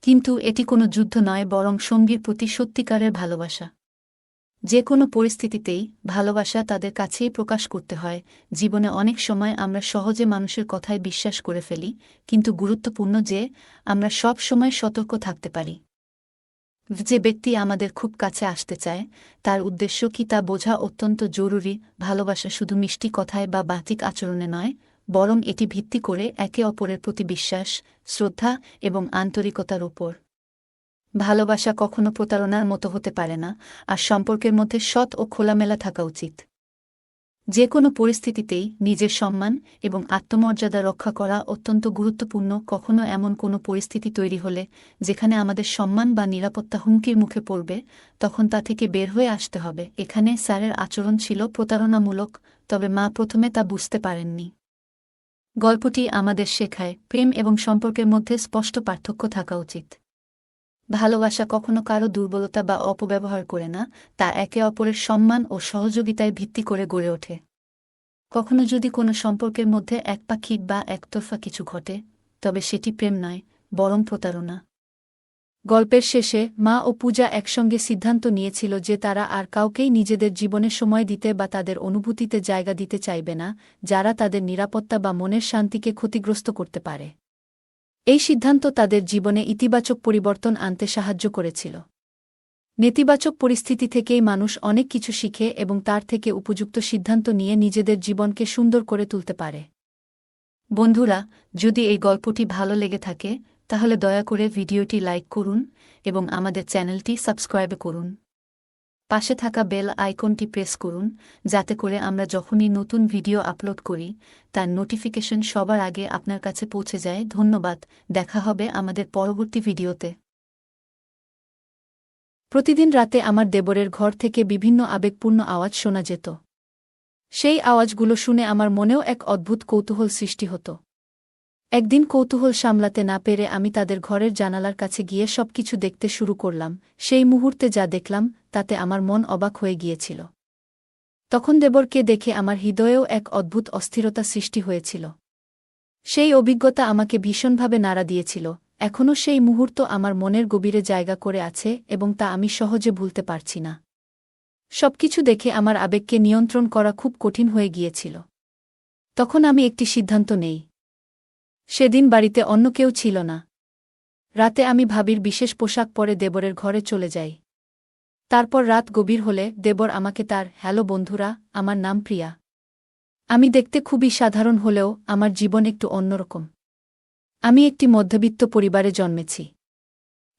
কিন্তু এটি কোনো যুদ্ধ নয়, বরং সঙ্গীর প্রতি সত্যিকারের ভালোবাসা। যে কোনো পরিস্থিতিতেই ভালোবাসা তাদের কাছেই প্রকাশ করতে হয়। জীবনে অনেক সময় আমরা সহজে মানুষের কথায় বিশ্বাস করে ফেলি, কিন্তু গুরুত্বপূর্ণ যে আমরা সব সময় সতর্ক থাকতে পারি। যে ব্যক্তি আমাদের খুব কাছে আসতে চায়, তার উদ্দেশ্য কী তা বোঝা অত্যন্ত জরুরি। ভালোবাসা শুধু মিষ্টি কথায় বা বাহ্যিক আচরণে নয়, বরং এটি ভিত্তি করে একে অপরের প্রতি বিশ্বাস, শ্রদ্ধা এবং আন্তরিকতার ওপর। ভালোবাসা কখনো প্রতারণার মতো হতে পারে না, আর সম্পর্কের মধ্যে সৎ ও খোলামেলা থাকা উচিত। যে কোনো পরিস্থিতিতেই নিজের সম্মান এবং আত্মমর্যাদা রক্ষা করা অত্যন্ত গুরুত্বপূর্ণ। কখনো এমন কোনো পরিস্থিতি তৈরি হলে যেখানে আমাদের সম্মান বা নিরাপত্তা হুমকির মুখে পড়বে, তখন তা থেকে বের হয়ে আসতে হবে। এখানে স্যারের আচরণ ছিল প্রতারণামূলক, তবে মা প্রথমে তা বুঝতে পারেননি। গল্পটি আমাদের শেখায়, প্রেম এবং সম্পর্কের মধ্যে স্পষ্ট পার্থক্য থাকা উচিত। ভালোবাসা কখনো কারো দুর্বলতা বা অপব্যবহার করে না, তা একে অপরের সম্মান ও সহযোগিতায় ভিত্তি করে গড়ে ওঠে। কখনো যদি কোনো সম্পর্কের মধ্যে একপাক্ষিক বা একতরফা কিছু ঘটে, তবে সেটি প্রেম নয়, বরং প্রতারণা। গল্পের শেষে মা ও পূজা একসঙ্গে সিদ্ধান্ত নিয়েছিল যে তারা আর কাউকেই নিজেদের জীবনে সময় দিতে বা তাদের অনুভূতিতে জায়গা দিতে চাইবে না, যারা তাদের নিরাপত্তা বা মনের শান্তিকে ক্ষতিগ্রস্ত করতে পারে। এই সিদ্ধান্ত তাদের জীবনে ইতিবাচক পরিবর্তন আনতে সাহায্য করেছিল। নেতিবাচক পরিস্থিতি থেকেই মানুষ অনেক কিছু শিখে এবং তার থেকে উপযুক্ত সিদ্ধান্ত নিয়ে নিজেদের জীবনকে সুন্দর করে তুলতে পারে। বন্ধুরা, যদি এই গল্পটি ভালো লেগে থাকে, তাহলে দয়া করে ভিডিওটি লাইক করুন এবং আমাদের চ্যানেলটি সাবস্ক্রাইব করুন। পাশে থাকা বেল আইকনটি প্রেস করুন, যাতে করে আমরা যখনই নতুন ভিডিও আপলোড করি, তার নোটিফিকেশন সবার আগে আপনার কাছে পৌঁছে যায়। ধন্যবাদ, দেখা হবে আমাদের পরবর্তী ভিডিওতে। প্রতিদিন রাতে আমার দেবরের ঘর থেকে বিভিন্ন আবেগপূর্ণ আওয়াজ শোনা যেত। সেই আওয়াজগুলো শুনে আমার মনেও এক অদ্ভুত কৌতূহল সৃষ্টি হতো। একদিন কৌতূহল সামলাতে না পেরে আমি তাদের ঘরের জানালার কাছে গিয়ে সবকিছু দেখতে শুরু করলাম। সেই মুহূর্তে যা দেখলাম তাতে আমার মন অবাক হয়ে গিয়েছিল। তখন দেবরকে দেখে আমার হৃদয়েও এক অদ্ভুত অস্থিরতা সৃষ্টি হয়েছিল। সেই অভিজ্ঞতা আমাকে ভীষণভাবে নাড়া দিয়েছিল। এখনও সেই মুহূর্ত আমার মনের গভীরে জায়গা করে আছে এবং তা আমি সহজে ভুলতে পারছি না। সবকিছু দেখে আমার আবেগকে নিয়ন্ত্রণ করা খুব কঠিন হয়ে গিয়েছিল। তখন আমি একটি সিদ্ধান্ত নেই। সেদিন বাড়িতে অন্য কেউ ছিল না। রাতে আমি ভাবির বিশেষ পোশাক পরে দেবরের ঘরে চলে যাই। তারপর রাত গভীর হলে দেবর আমাকে তার হ্যালো বন্ধুরা, আমার নাম প্রিয়া। আমি দেখতে খুবই সাধারণ হলেও আমার জীবন একটু অন্যরকম। আমি একটি মধ্যবিত্ত পরিবারে জন্মেছি।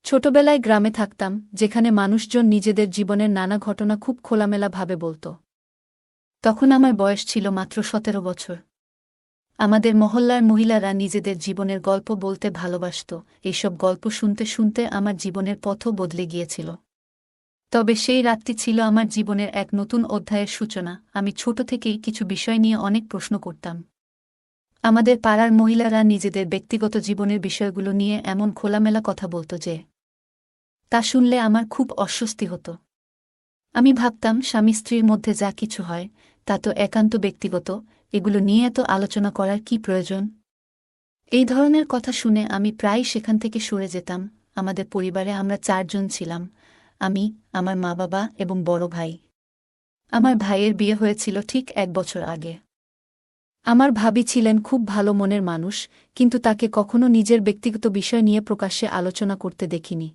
ছোটবেলায় গ্রামে থাকতাম, যেখানে মানুষজন নিজেদের জীবনের নানা ঘটনা খুব খোলামেলাভাবে বলত। তখন আমার বয়স ছিল মাত্র 17 বছর। আমাদের মহল্লার মহিলারা নিজেদের জীবনের গল্প বলতে ভালোবাসত। এইসব গল্প শুনতে শুনতে আমার জীবনের পথও বদলে গিয়েছিল। তবে সেই রাতটি ছিল আমার জীবনের এক নতুন অধ্যায়ের সূচনা। আমি ছোট থেকেই কিছু বিষয় নিয়ে অনেক প্রশ্ন করতাম। আমাদের পাড়ার মহিলারা নিজেদের ব্যক্তিগত জীবনের বিষয়গুলো নিয়ে এমন খোলামেলা কথা বলত যে তা শুনলে আমার খুব অস্বস্তি হতো। আমি ভাবতাম, স্বামী স্ত্রীর মধ্যে যা কিছু হয় তা তো একান্ত ব্যক্তিগত, এগুলো নিয়ে এত আলোচনা করার কি প্রয়োজন? এই ধরনের কথা শুনে আমি প্রায়ই সেখান থেকে সরে যেতাম। আমাদের পরিবারে আমরা 4 জন ছিলাম, আমি, আমার মা বাবা এবং বড় ভাই। আমার ভাইয়ের বিয়ে হয়েছিল ঠিক 1 বছর আগে। আমার ভাবি ছিলেন খুব ভালো মনের মানুষ, কিন্তু তাকে কখনো নিজের ব্যক্তিগত বিষয় নিয়ে প্রকাশ্যে আলোচনা করতে দেখিনি।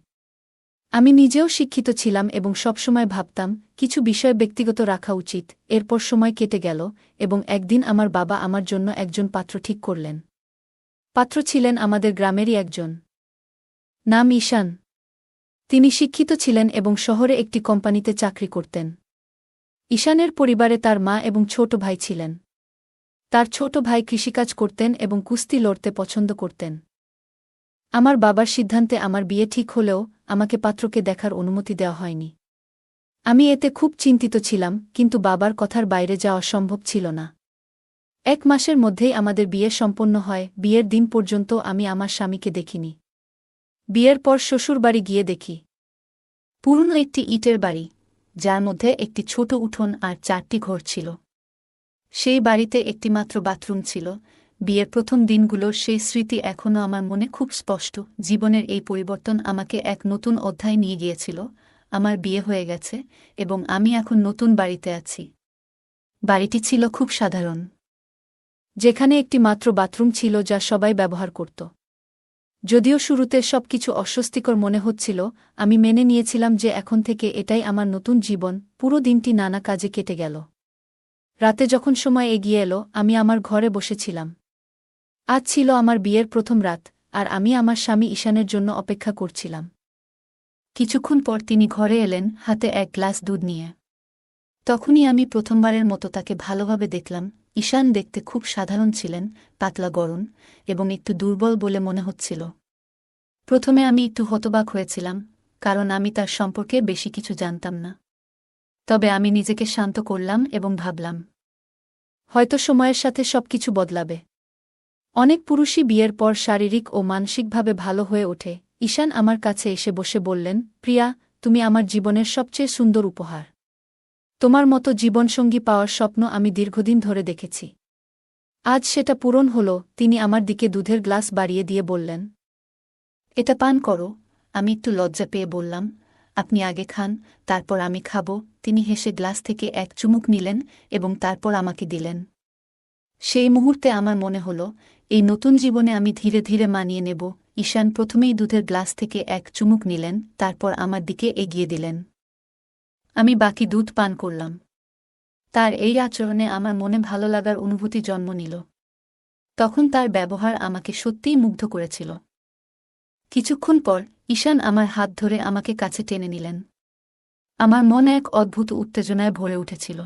আমি নিজেও শিক্ষিত ছিলাম এবং সবসময় ভাবতাম কিছু বিষয় ব্যক্তিগত রাখা উচিত। এরপর সময় কেটে গেল এবং একদিন আমার বাবা আমার জন্য একজন পাত্র ঠিক করলেন। পাত্র ছিলেন আমাদের গ্রামেরই একজন। নাম ঈশান। তিনি শিক্ষিত ছিলেন এবং শহরে একটি কোম্পানিতে চাকরি করতেন। ঈশানের পরিবারে তার মা এবং ছোট ভাই ছিলেন। তার ছোট ভাই কৃষিকাজ করতেন এবং কুস্তি লড়তে পছন্দ করতেন। আমার বাবার সিদ্ধান্তে আমার বিয়ে ঠিক হলেও আমাকে পাত্রকে দেখার অনুমতি দেওয়া হয়নি। আমি এতে খুব চিন্তিত ছিলাম, কিন্তু বাবার কথার বাইরে যাওয়া সম্ভব ছিল না। 1 মাসের মধ্যেই আমাদের বিয়ে সম্পন্ন হয়। বিয়ের দিন পর্যন্ত আমি আমার স্বামীকে দেখিনি। বিয়ের পর শ্বশুরবাড়ি গিয়ে দেখি পুরনো একটি ইটের বাড়ি, যার মধ্যে একটি ছোট উঠোন আর 4টি ঘর ছিল। সেই বাড়িতে একটিমাত্র বাথরুম ছিল। বিয়ের প্রথম দিনগুলোর সেই স্মৃতি এখনও আমার মনে খুব স্পষ্ট। জীবনের এই পরিবর্তন আমাকে এক নতুন অধ্যায় নিয়ে গিয়েছিল। আমার বিয়ে হয়ে গেছে এবং আমি এখন নতুন বাড়িতে আছি। বাড়িটি ছিল খুব সাধারণ, যেখানে একটি মাত্র বাথরুম ছিল যা সবাই ব্যবহার করত। যদিও শুরুতে সবকিছু অস্বস্তিকর মনে হচ্ছিল, আমি মেনে নিয়েছিলাম যে এখন থেকে এটাই আমার নতুন জীবন। পুরো দিনটি নানা কাজে কেটে গেল। রাতে যখন সময় এগিয়ে এলো, আমি আমার ঘরে বসেছিলাম। আজ ছিল আমার বিয়ের প্রথম রাত, আর আমি আমার স্বামী ঈশানের জন্য অপেক্ষা করছিলাম। কিছুক্ষণ পর তিনি ঘরে এলেন, হাতে 1 গ্লাস দুধ নিয়ে। তখনই আমি প্রথমবারের মতো তাকে ভালোভাবে দেখলাম। ঈশান দেখতে খুব সাধারণ ছিলেন, পাতলা গড়ন এবং একটু দুর্বল বলে মনে হচ্ছিল। প্রথমে আমি একটু হতবাক হয়েছিলাম, কারণ আমি তার সম্পর্কে বেশি কিছু জানতাম না। তবে আমি নিজেকে শান্ত করলাম এবং ভাবলাম, হয়তো সময়ের সাথে সবকিছু বদলাবে। অনেক পুরুষই বিয়ের পর শারীরিক ও মানসিকভাবে ভালো হয়ে ওঠে। ঈশান আমার কাছে এসে বসে বললেন, প্রিয়া, তুমি আমার জীবনের সবচেয়ে সুন্দর উপহার। তোমার মতো জীবনসঙ্গী পাওয়ার স্বপ্ন আমি দীর্ঘদিন ধরে দেখেছি। আজ সেটা পূরণ হল। তিনি আমার দিকে দুধের গ্লাস বাড়িয়ে দিয়ে বললেন, এটা পান করো। আমি একটু লজ্জা পেয়ে বললাম, আপনি আগে খান, তারপর আমি খাব। তিনি হেসে গ্লাস থেকে 1 চুমুক নিলেন এবং তারপর আমাকে দিলেন। সেই মুহূর্তে আমার মনে হল, এই নতুন জীবনে আমি ধীরে ধীরে মানিয়ে নেব। ঈশান প্রথমেই দুধের গ্লাস থেকে 1 চুমুক নিলেন, তারপর আমার দিকে এগিয়ে দিলেন। আমি বাকি দুধ পান করলাম। তার এই আচরণে আমার মনে ভালো লাগার অনুভূতি জন্ম নিল। তখন তার ব্যবহার আমাকে সত্যিই মুগ্ধ করেছিল। কিছুক্ষণ পর ঈশান আমার হাত ধরে আমাকে কাছে টেনে নিলেন। আমার মনে এক অদ্ভুত উত্তেজনায় ভরে উঠেছিল।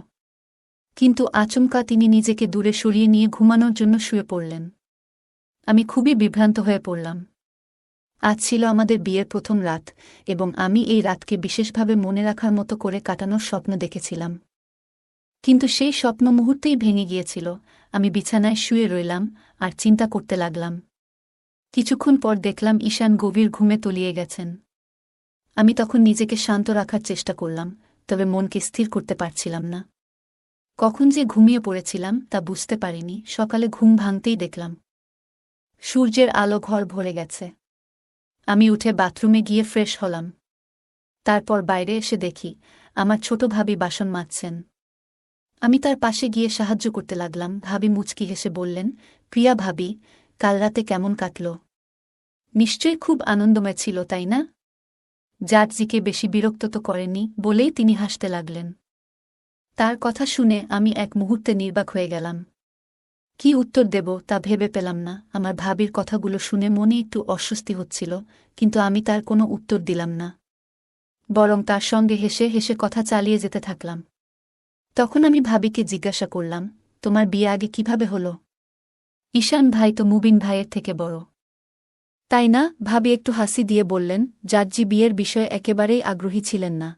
কিন্তু আচমকা তিনি নিজেকে দূরে সরিয়ে নিয়ে ঘুমানোর জন্য শুয়ে পড়লেন। আমি খুবই বিভ্রান্ত হয়ে পড়লাম। আজ ছিল আমাদের বিয়ের প্রথম রাত এবং আমি এই রাতকে বিশেষভাবে মনে রাখার মতো করে কাটানোর স্বপ্ন দেখেছিলাম। কিন্তু সেই স্বপ্ন মুহূর্তেই ভেঙে গিয়েছিল। আমি বিছানায় শুয়ে রইলাম আর চিন্তা করতে লাগলাম। কিছুক্ষণ পর দেখলাম ঈশান গভীর ঘুমে তলিয়ে গেছেন। আমি তখন নিজেকে শান্ত রাখার চেষ্টা করলাম, তবে মনকে স্থির করতে পারছিলাম না। কখন যে ঘুমিয়ে পড়েছিলাম তা বুঝতে পারিনি। সকালে ঘুম ভাঙতেই দেখলাম সূর্যের আলো ঘর ভরে গেছে। আমি উঠে বাথরুমে গিয়ে ফ্রেশ হলাম। তারপর বাইরে এসে দেখি আমার ছোট ভাবি বাসন মাজছেন। আমি তার পাশে গিয়ে সাহায্য করতে লাগলাম। ভাবি মুচকি হেসে বললেন, প্রিয়া ভাবি, কাল রাতে কেমন কাটল? নিশ্চয়ই খুব আনন্দময় ছিল, তাই না? জার্জিকে বেশি বিরক্ত তো করেনি, বলেই তিনি হাসতে লাগলেন। তার কথা শুনে আমি এক মুহূর্তে নির্বাক হয়ে গেলাম। কি উত্তর দেব তা ভেবে পেলাম না। আমার ভাবির কথাগুলো শুনে মনে একটু অস্বস্তি হচ্ছিল, কিন্তু আমি তার কোনো উত্তর দিলাম না, বরং তার সঙ্গে হেসে হেসে কথা চালিয়ে যেতে থাকলাম। তখন আমি ভাবিকে জিজ্ঞাসা করলাম, তোমার বিয়ে আগে কিভাবে হলো? ঈশান ভাই তো মুবিন ভাইয়ের থেকে বড়, তাই না? ভাবি একটু হাসি দিয়ে বললেন, জার্জি বিয়ের বিষয়ে একেবারেই আগ্রহী ছিলেন না।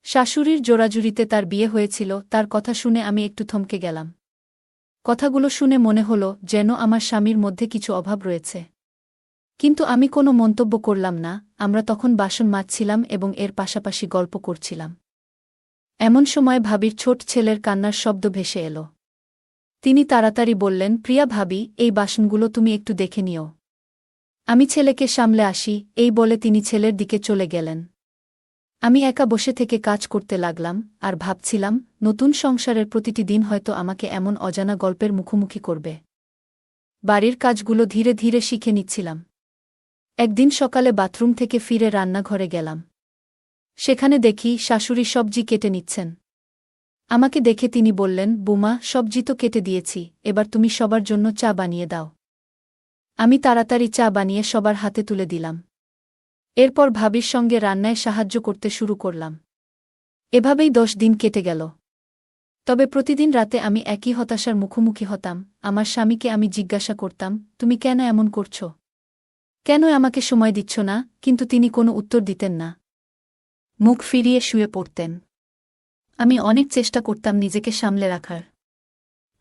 শাশুড়ির জোরাজুরিতে তার বিয়ে হয়েছিল। তার কথা শুনে আমি একটু থমকে গেলাম। কথাগুলো শুনে মনে হলো যেন আমার স্বামীর মধ্যে কিছু অভাব রয়েছে। কিন্তু আমি কোনো মন্তব্য করলাম না। আমরা তখন বাসন মাজছিলাম এবং এর পাশাপাশি গল্প করছিলাম। এমন সময় ভাবির ছোট ছেলের কান্নার শব্দ ভেসে এলো। তিনি তাড়াতাড়ি বললেন, প্রিয়া ভাবি, এই বাসনগুলো তুমি একটু দেখে নিও। আমি ছেলেকে সামলে আসি, এই বলে তিনি ছেলের দিকে চলে গেলেন। আমি একা বসে থেকে কাজ করতে লাগলাম আর ভাবছিলাম নতুন সংসারের প্রতিটি দিন হয়তো আমাকে এমন অজানা গল্পের মুখোমুখি করবে। বাড়ির কাজগুলো ধীরে ধীরে শিখে নিচ্ছিলাম। একদিন সকালে বাথরুম থেকে ফিরে রান্নাঘরে গেলাম। সেখানে দেখি শাশুড়ি সবজি কেটে নিচ্ছেন। আমাকে দেখে তিনি বললেন, বুমা, সবজি তো কেটে দিয়েছি, এবার তুমি সবার জন্য চা বানিয়ে দাও। আমি তাড়াতাড়ি চা বানিয়ে সবার হাতে তুলে দিলাম। এরপর ভাবির সঙ্গে রান্নায় সাহায্য করতে শুরু করলাম। এভাবেই 10 দিন কেটে গেল। তবে প্রতিদিন রাতে আমি একই হতাশার মুখোমুখি হতাম। আমার স্বামীকে আমি জিজ্ঞাসা করতাম, তুমি কেন এমন করছ? কেন আমাকে সময় দিচ্ছ না? কিন্তু তিনি কোনো উত্তর দিতেন না। মুখ ফিরিয়ে শুয়ে পড়তেন। আমি অনেক চেষ্টা করতাম নিজেকে সামলে রাখার।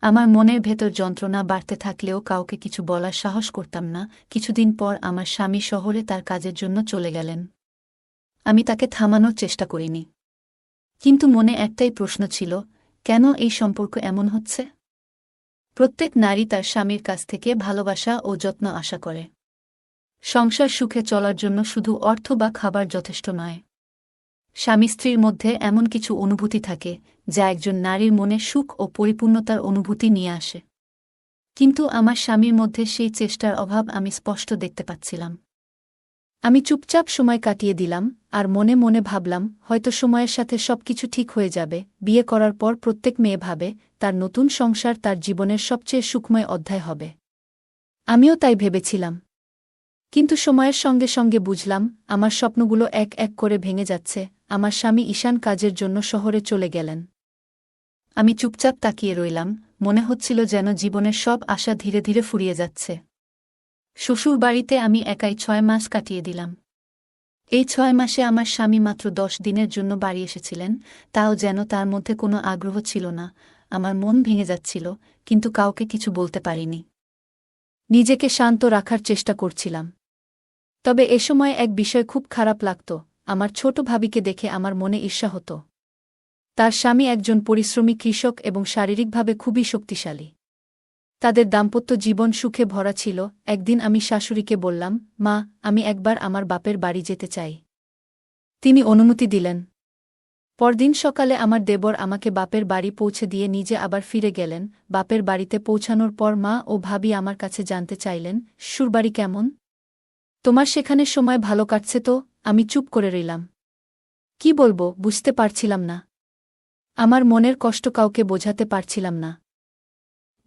আমার মনের ভেতর যন্ত্রণা বাড়তে থাকলেও কাউকে কিছু বলার সাহস করতাম না। কিছুদিন পর আমার স্বামী শহরে তার কাজের জন্য চলে গেলেন। আমি তাকে থামানোর চেষ্টা করিনি। কিন্তু মনে একটাই প্রশ্ন ছিল, কেন এই সম্পর্ক এমন হচ্ছে? প্রত্যেক নারী তার স্বামীর কাছ থেকে ভালোবাসা ও যত্ন আশা করে। সংসার সুখে চলার জন্য শুধু অর্থ বা খাবার যথেষ্ট নয়। স্বামী স্ত্রীর মধ্যে এমন কিছু অনুভূতি থাকে যা একজন নারীর মনে সুখ ও পরিপূর্ণতার অনুভূতি নিয়ে আসে। কিন্তু আমার স্বামীর মধ্যে সেই চেষ্টার অভাব আমি স্পষ্ট দেখতে পাচ্ছিলাম। আমি চুপচাপ সময় কাটিয়ে দিলাম আর মনে মনে ভাবলাম, হয়তো সময়ের সাথে সবকিছু ঠিক হয়ে যাবে। বিয়ে করার পর প্রত্যেক মেয়ে ভাবে তার নতুন সংসার তার জীবনের সবচেয়ে সুখময় অধ্যায় হবে। আমিও তাই ভেবেছিলাম। কিন্তু সময়ের সঙ্গে সঙ্গে বুঝলাম, আমার স্বপ্নগুলো এক এক করে ভেঙে যাচ্ছে। আমার স্বামী ঈশান কাজের জন্য শহরে চলে গেলেন। আমি চুপচাপ তাকিয়ে রইলাম, মনে হচ্ছিল যেন জীবনের সব আশা ধীরে ধীরে ফুরিয়ে যাচ্ছে। শ্বশুর বাড়িতে আমি একাই 6 মাস কাটিয়ে দিলাম। এই 6 মাসে আমার স্বামী মাত্র 10 দিনের জন্য বাড়ি এসেছিলেন, তাও যেন তার মধ্যে কোনো আগ্রহ ছিল না। আমার মন ভেঙে যাচ্ছিল, কিন্তু কাউকে কিছু বলতে পারিনি। নিজেকে শান্ত রাখার চেষ্টা করছিলাম। তবে এ সময় এক বিষয় খুব খারাপ লাগত। আমার ছোট ভাবিকে দেখে আমার মনে ঈর্ষা হতো। তার স্বামী একজন পরিশ্রমী কৃষক এবং শারীরিকভাবে খুবই শক্তিশালী। তাদের দাম্পত্য জীবন সুখে ভরা ছিল। একদিন আমি শাশুড়িকে বললাম, মা, আমি একবার আমার বাপের বাড়ি যেতে চাই। তিনি অনুমতি দিলেন। পরদিন সকালে আমার দেবর আমাকে বাপের বাড়ি পৌঁছে দিয়ে নিজে আবার ফিরে গেলেন। বাপের বাড়িতে পৌঁছানোর পর মা ও ভাবি আমার কাছে জানতে চাইলেন, শ্বশুরবাড়ি কেমন? তোমার সেখানে সময় ভালো কাটছে তো? আমি চুপ করে রইলাম। কি বলবো বুঝতে পারছিলাম না। আমার মনের কষ্ট কাউকে বোঝাতে পারছিলাম না।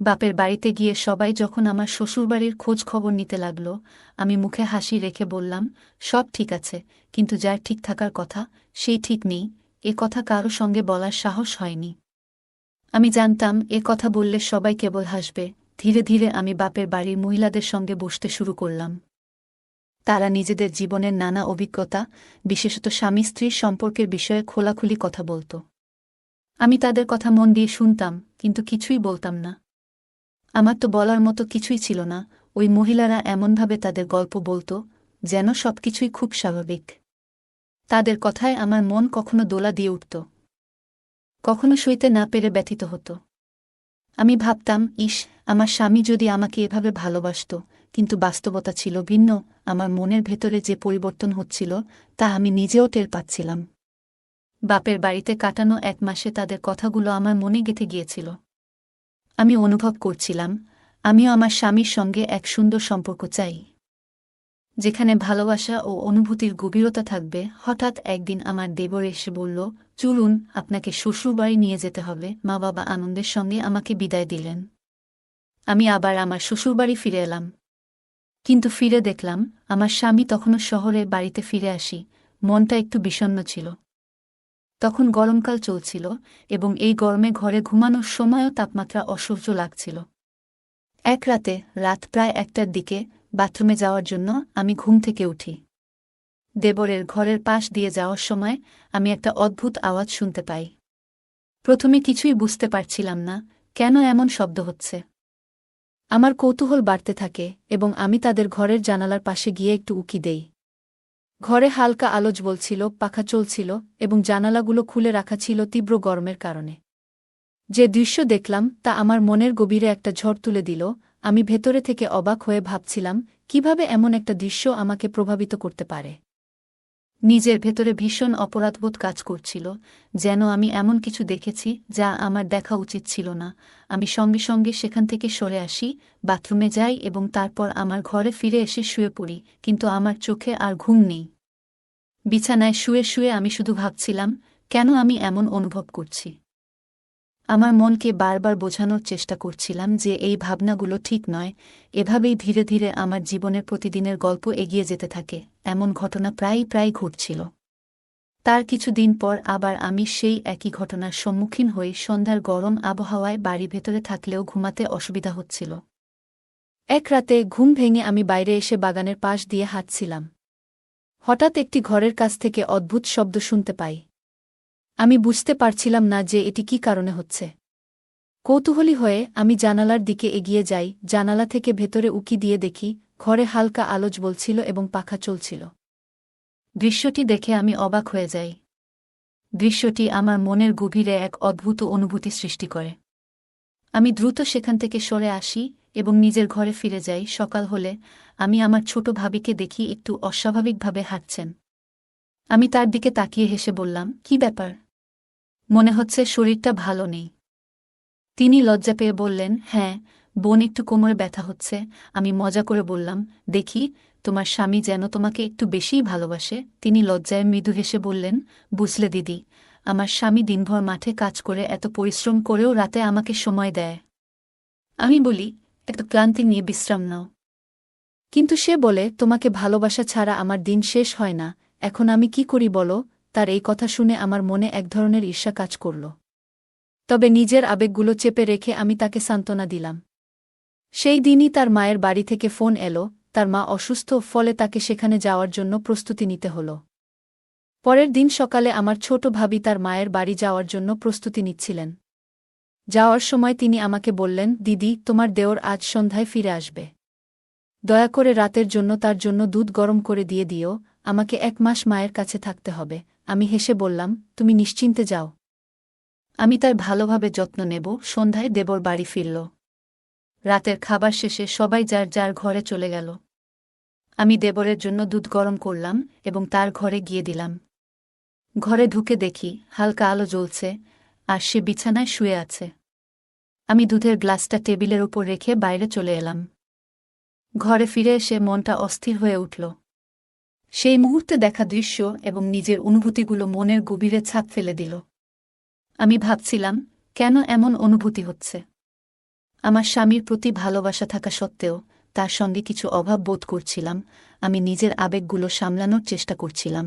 বাপের বাড়িতে গিয়ে সবাই যখন আমার শ্বশুরবাড়ির খোঁজ খবর নিতে লাগল, আমি মুখে হাসি রেখে বললাম, সব ঠিক আছে, কিন্তু যার ঠিক থাকার কথা সেই ঠিক নেই। এ কথা কারো সঙ্গে বলার সাহস হয়নি। আমি জানতাম এ কথা বললে সবাই কেবল হাসবে। ধীরে ধীরে আমি বাপের বাড়ির মহিলাদের সঙ্গে বসতে শুরু করলাম। তারা নিজেদের জীবনের নানা অভিজ্ঞতা, বিশেষত স্বামী স্ত্রীর সম্পর্কের বিষয়ে খোলাখুলি কথা বলত। আমি তাদের কথা মন দিয়ে শুনতাম, কিন্তু কিছুই বলতাম না। আমার তো বলার মতো কিছুই ছিল না। ওই মহিলারা এমনভাবে তাদের গল্প বলত, যেন সবকিছুই খুব স্বাভাবিক। তাদের কথায় আমার মন কখনো দোলা দিয়ে উঠত, কখনো সইতে না পেরে ব্যথিত হতো। আমি ভাবতাম, ইস, আমার স্বামী যদি আমাকে এভাবে ভালোবাসত। কিন্তু বাস্তবতা ছিল ভিন্ন। আমার মনের ভেতরে যে পরিবর্তন হচ্ছিল তা আমি নিজেও টের পাচ্ছিলাম। বাপের বাড়িতে কাটানো 1 মাসে তাদের কথাগুলো আমার মনে গেঁথে গিয়েছিল। আমি অনুভব করছিলাম, আমিও আমার স্বামীর সঙ্গে এক সুন্দর সম্পর্ক চাই, যেখানে ভালোবাসা ও অনুভূতির গভীরতা থাকবে। হঠাৎ একদিন আমার দেবর এসে বলল, চলুন, আপনাকে শ্বশুরবাড়ি নিয়ে যেতে হবে। মা বাবা আনন্দের সঙ্গে আমাকে বিদায় দিলেন। আমি আবার আমার শ্বশুরবাড়ি ফিরে এলাম। কিন্তু ফিরে দেখলাম আমার স্বামী তখনও শহরে। বাড়িতে ফিরে আসি, মনটা একটু বিষণ্ণ ছিল। তখন গরমকাল চলছিল এবং এই গরমে ঘরে ঘুমানোর সময়ও তাপমাত্রা অসহ্য লাগছিল। এক রাতে, রাত প্রায় 1টার দিকে, বাথরুমে যাওয়ার জন্য আমি ঘুম থেকে উঠি। দেবরের ঘরের পাশ দিয়ে যাওয়ার সময় আমি একটা অদ্ভুত আওয়াজ শুনতে পাই। প্রথমে কিছুই বুঝতে পারছিলাম না, কেন এমন শব্দ হচ্ছে। আমার কৌতূহল বাড়তে থাকে এবং আমি তাদের ঘরের জানালার পাশে গিয়ে একটু উকি দেই। ঘরে হালকা আলো জ্বলছিল, পাখা চলছিল এবং জানালাগুলো খুলে রাখা ছিল তীব্র গরমের কারণে। যে দৃশ্য দেখলাম তা আমার মনের গভীরে একটা ঝড় তুলে দিল। আমি ভেতরে থেকে অবাক হয়ে ভাবছিলাম, কিভাবে এমন একটা দৃশ্য আমাকে প্রভাবিত করতে পারে। নিজের ভেতরে ভীষণ অপরাধবোধ কাজ করছিল, যেন আমি এমন কিছু দেখেছি যা আমার দেখা উচিত ছিল না। আমি সঙ্গে সঙ্গে সেখান থেকে সরে আসি, বাথরুমে যাই এবং তারপর আমার ঘরে ফিরে এসে শুয়ে পড়ি, কিন্তু আমার চোখে আর ঘুম নেই। বিছানায় শুয়ে শুয়ে আমি শুধু ভাবছিলাম, কেন আমি এমন অনুভব করছি। আমার মনকে বারবার বোঝানোর চেষ্টা করছিলাম যে এই ভাবনাগুলো ঠিক নয়। এভাবেই ধীরে ধীরে আমার জীবনের প্রতিদিনের গল্প এগিয়ে যেতে থাকে। এমন ঘটনা প্রায় ঘটছিল। তার কিছুদিন পর আবার আমি সেই একই ঘটনার সম্মুখীন হই। সন্ধ্যার গরম আবহাওয়ায় বাড়ি ভেতরে থাকলেও ঘুমাতে অসুবিধা হচ্ছিল। এক রাতে ঘুম ভেঙে আমি বাইরে এসে বাগানের পাশ দিয়ে হাঁটছিলাম। হঠাৎ একটি ঘরের কাছ থেকে অদ্ভুত শব্দ শুনতে পাই। আমি বুঝতে পারছিলাম না যে এটি কী কারণে হচ্ছে। কৌতূহলী হয়ে আমি জানালার দিকে এগিয়ে যাই। জানালা থেকে ভেতরে উকি দিয়ে দেখি ঘরে হালকা আলো জ্বলছিল এবং পাখা চলছিল। দৃশ্যটি দেখে আমি অবাক হয়ে যাই। দৃশ্যটি আমার মনের গভীরে এক অদ্ভুত অনুভূতি সৃষ্টি করে। আমি দ্রুত সেখান থেকে সরে আসি এবং নিজের ঘরে ফিরে যাই। সকাল হলে আমি আমার ছোট ভাবিকে দেখি একটু অস্বাভাবিকভাবে হাঁটছেন। আমি তার দিকে তাকিয়ে হেসে বললাম, কি ব্যাপার? মনে হচ্ছে শরীরটা ভালো নেই। তিনি লজ্জা পেয়ে বললেন, হ্যাঁ, বোন, একটু কোমরে ব্যথা হচ্ছে। আমি মজা করে বললাম, দেখি, তোমার স্বামী যেন তোমাকে একটু বেশিই ভালোবাসে। তিনি লজ্জায় মৃদু হেসে বললেন, বুঝলে দিদি, আমার স্বামী দিনভর মাঠে কাজ করে এত পরিশ্রম করেও রাতে আমাকে সময় দেয়। আমি বলি, একটা ক্লান্তি নিয়ে বিশ্রাম নাও। কিন্তু সে বলে, তোমাকে ভালোবাসা ছাড়া আমার দিন শেষ হয় না। এখন আমি কি করি বলো? তার এই কথা শুনে আমার মনে এক ধরনের ঈর্ষা কাজ করল। তবে নিজের আবেগগুলো চেপে রেখে আমি তাকে সান্ত্বনা দিলাম। সেই দিনই তার মায়ের বাড়ি থেকে ফোন এলো। তার মা অসুস্থ, ফলে তাকে সেখানে যাওয়ার জন্য প্রস্তুতি নিতে হল। পরের দিন সকালে আমার ছোট ভাবি তার মায়ের বাড়ি যাওয়ার জন্য প্রস্তুতি নিচ্ছিলেন। যাওয়ার সময় তিনি আমাকে বললেন, দিদি, তোমার দেওর আজ সন্ধ্যায় ফিরে আসবে। দয়া করে রাতের জন্য তার জন্য দুধ গরম করে দিয়ে দিও। আমাকে 1 মাস মায়ের কাছে থাকতে হবে। আমি হেসে বললাম, তুমি নিশ্চিন্তে যাও, আমি তার ভালোভাবে যত্ন নেব। সন্ধ্যায় দেবর বাড়ি ফিরল। রাতের খাবার শেষে সবাই যার যার ঘরে চলে গেল। আমি দেবরের জন্য দুধ গরম করলাম এবং তার ঘরে গিয়ে দিলাম। ঘরে ঢুকে দেখি হালকা আলো জ্বলছে আর সে বিছানায় শুয়ে আছে। আমি দুধের গ্লাসটা টেবিলের উপর রেখে বাইরে চলে এলাম। ঘরে ফিরে এসে মনটা অস্থির হয়ে উঠল। সেই মুহূর্তে দেখা দৃশ্য এবং নিজের অনুভূতিগুলো মনের গভীরে ছাপ ফেলে দিল। আমি ভাবছিলাম, কেন এমন অনুভূতি হচ্ছে। আমার স্বামীর প্রতি ভালোবাসা থাকা সত্ত্বেও তার সঙ্গে কিছু অভাব বোধ করছিলাম। আমি নিজের আবেগগুলো সামলানোর চেষ্টা করছিলাম,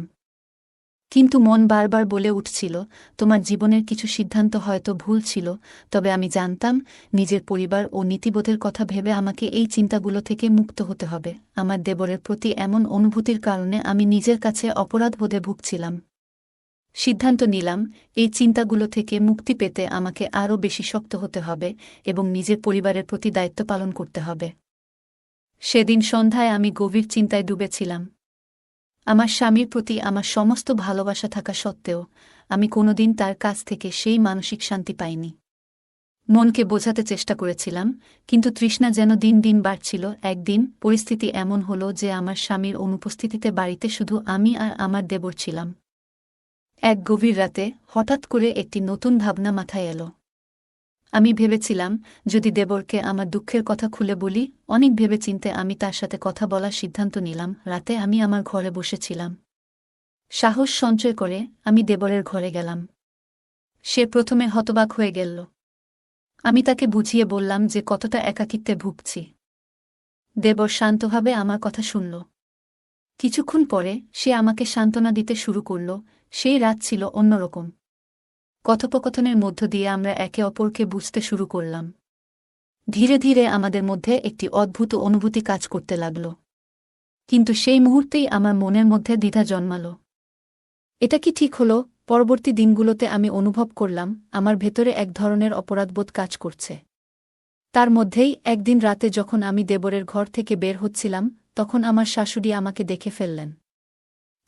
কিন্তু মন বারবার বলে উঠছিল, তোমার জীবনের কিছু সিদ্ধান্ত হয়তো ভুল ছিল। তবে আমি জানতাম, নিজের পরিবার ও নীতিবোধের কথা ভেবে আমাকে এই চিন্তাগুলো থেকে মুক্ত হতে হবে। আমার দেবরের প্রতি এমন অনুভূতির কারণে আমি নিজের কাছে অপরাধবোধে ভুগছিলাম। সিদ্ধান্ত নিলাম, এই চিন্তাগুলো থেকে মুক্তি পেতে আমাকে আরও বেশি শক্ত হতে হবে এবং নিজের পরিবারের প্রতি দায়িত্ব পালন করতে হবে। সেদিন সন্ধ্যায় আমি গভীর চিন্তায় ডুবেছিলাম। আমার স্বামীর প্রতি আমার সমস্ত ভালোবাসা থাকা সত্ত্বেও আমি কোনোদিন তার কাছ থেকে সেই মানসিক শান্তি পাইনি। মনকে বোঝাতে চেষ্টা করেছিলাম, কিন্তু তৃষ্ণা যেন দিন দিন বাড়ছিল। একদিন পরিস্থিতি এমন হলো যে আমার স্বামীর অনুপস্থিতিতে বাড়িতে শুধু আমি আর আমার দেবর ছিলাম। এক গভীর রাতে হঠাৎ করে একটি নতুন ভাবনা মাথায় এলো। আমি ভেবেছিলাম, যদি দেবরকে আমার দুঃখের কথা খুলে বলি। অনেক ভেবেচিন্তে আমি তার সাথে কথা বলার সিদ্ধান্ত নিলাম। রাতে আমি আমার ঘরে বসেছিলাম। সাহস সঞ্চয় করে আমি দেবরের ঘরে গেলাম। সে প্রথমে হতবাক হয়ে গেল। আমি তাকে বুঝিয়ে বললাম যে কতটা একাকিত্বে ভুগছি। দেবর শান্তভাবে আমার কথা শুনল। কিছুক্ষণ পরে সে আমাকে সান্ত্বনা দিতে শুরু করল। সেই রাত ছিল অন্যরকম। কথোপকথনের মধ্য দিয়ে আমরা একে অপরকে বুঝতে শুরু করলাম। ধীরে ধীরে আমাদের মধ্যে একটি অদ্ভুত অনুভূতি কাজ করতে লাগল। কিন্তু সেই মুহূর্তেই আমার মনের মধ্যে দ্বিধা জন্মাল। এটা কি ঠিক হলো? পরবর্তী দিনগুলোতে আমি অনুভব করলাম, আমার ভেতরে এক ধরনের অপরাধবোধ কাজ করছে। তার মধ্যেই একদিন রাতে যখন আমি দেবরের ঘর থেকে বের হচ্ছিলাম, তখন আমার শাশুড়ি আমাকে দেখে ফেললেন।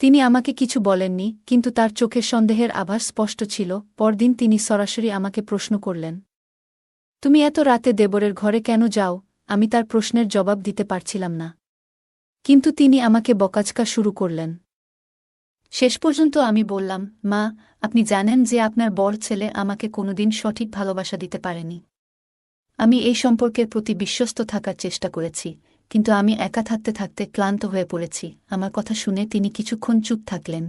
তিনি আমাকে কিছু বলেননি, কিন্তু তার চোখে সন্দেহের আভাস স্পষ্ট ছিল। পরদিন তিনি সরাসরি আমাকে প্রশ্ন করলেন, তুমি এত রাতে দেবরের ঘরে কেন যাও? আমি তার প্রশ্নের জবাব দিতে পারছিলাম না, কিন্তু তিনি আমাকে বকাঝকা শুরু করলেন। শেষ পর্যন্ত আমি বললাম, মা, আপনি জানেন যে আপনার বড় ছেলে আমাকে কোনোদিন সঠিক ভালোবাসা দিতে পারেনি। আমি এই সম্পর্কের প্রতি বিশ্বস্ত থাকার চেষ্টা করেছি, কিন্তু আমি একা থাকতে থাকতে ক্লান্ত হয়ে পড়েছি। আমার কথা শুনে তিনি কিছুক্ষণ চুপ থাকলেন।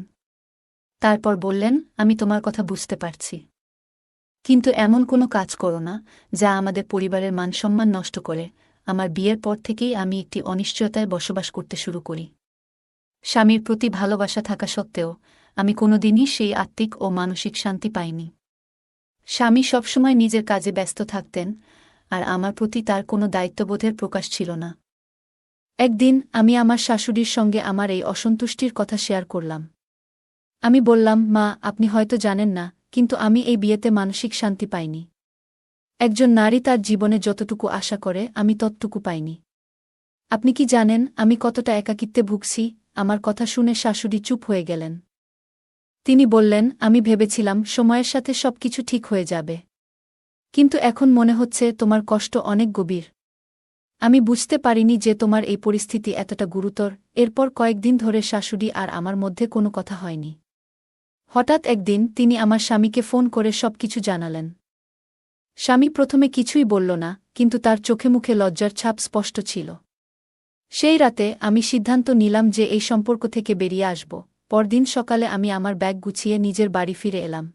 তারপর বললেন, আমি তোমার কথা বুঝতে পারছি, কিন্তু এমন কোনো কাজ করো না যা আমাদের পরিবারের মানসম্মান নষ্ট করে। আমার বিয়ের পর থেকেই আমি একটি অনিশ্চয়তায় বসবাস করতে শুরু করি। স্বামীর প্রতি ভালোবাসা থাকা সত্ত্বেও আমি কোনোদিনই সেই আত্মিক ও মানসিক শান্তি পাইনি। স্বামী সবসময় নিজের কাজে ব্যস্ত থাকতেন, আর আমার প্রতি তার কোনো দায়িত্ববোধের প্রকাশ ছিল না। একদিন আমি আমার শাশুড়ির সঙ্গে আমার এই অসন্তুষ্টির কথা শেয়ার করলাম। আমি বললাম, মা, আপনি হয়তো জানেন না, কিন্তু আমি এই বিয়েতে মানসিক শান্তি পাইনি। একজন নারী তার জীবনে যতটুকু আশা করে আমি ততটুকু পাইনি। আপনি কি জানেন আমি কতটা একাকিত্বে ভুগছি? আমার কথা শুনে শাশুড়ি চুপ হয়ে গেলেন। তিনি বললেন, আমি ভেবেছিলাম সময়ের সাথে সবকিছু ঠিক হয়ে যাবে, কিন্তু এখন মনে হচ্ছে তোমার কষ্ট অনেক গভীর। আমি বুঝতে পারিনি যে তোমার এই পরিস্থিতি এতটা গুরুতর। এরপর কয়েকদিন ধরে শাশুড়ি আর আমার মধ্যে কোনো কথা হয়নি। হঠাৎ একদিন তিনি আমার স্বামীকে ফোন করে সবকিছু জানালেন। স্বামী প্রথমে কিছুই বলল না, কিন্তু তার চোখে মুখে লজ্জার ছাপ স্পষ্ট ছিল। সেই রাতে আমি সিদ্ধান্ত নিলাম যে এই সম্পর্ক থেকে বেরিয়ে আসব। পরদিন সকালে আমি আমার ব্যাগ গুছিয়ে নিজের বাড়ি ফিরে এলাম।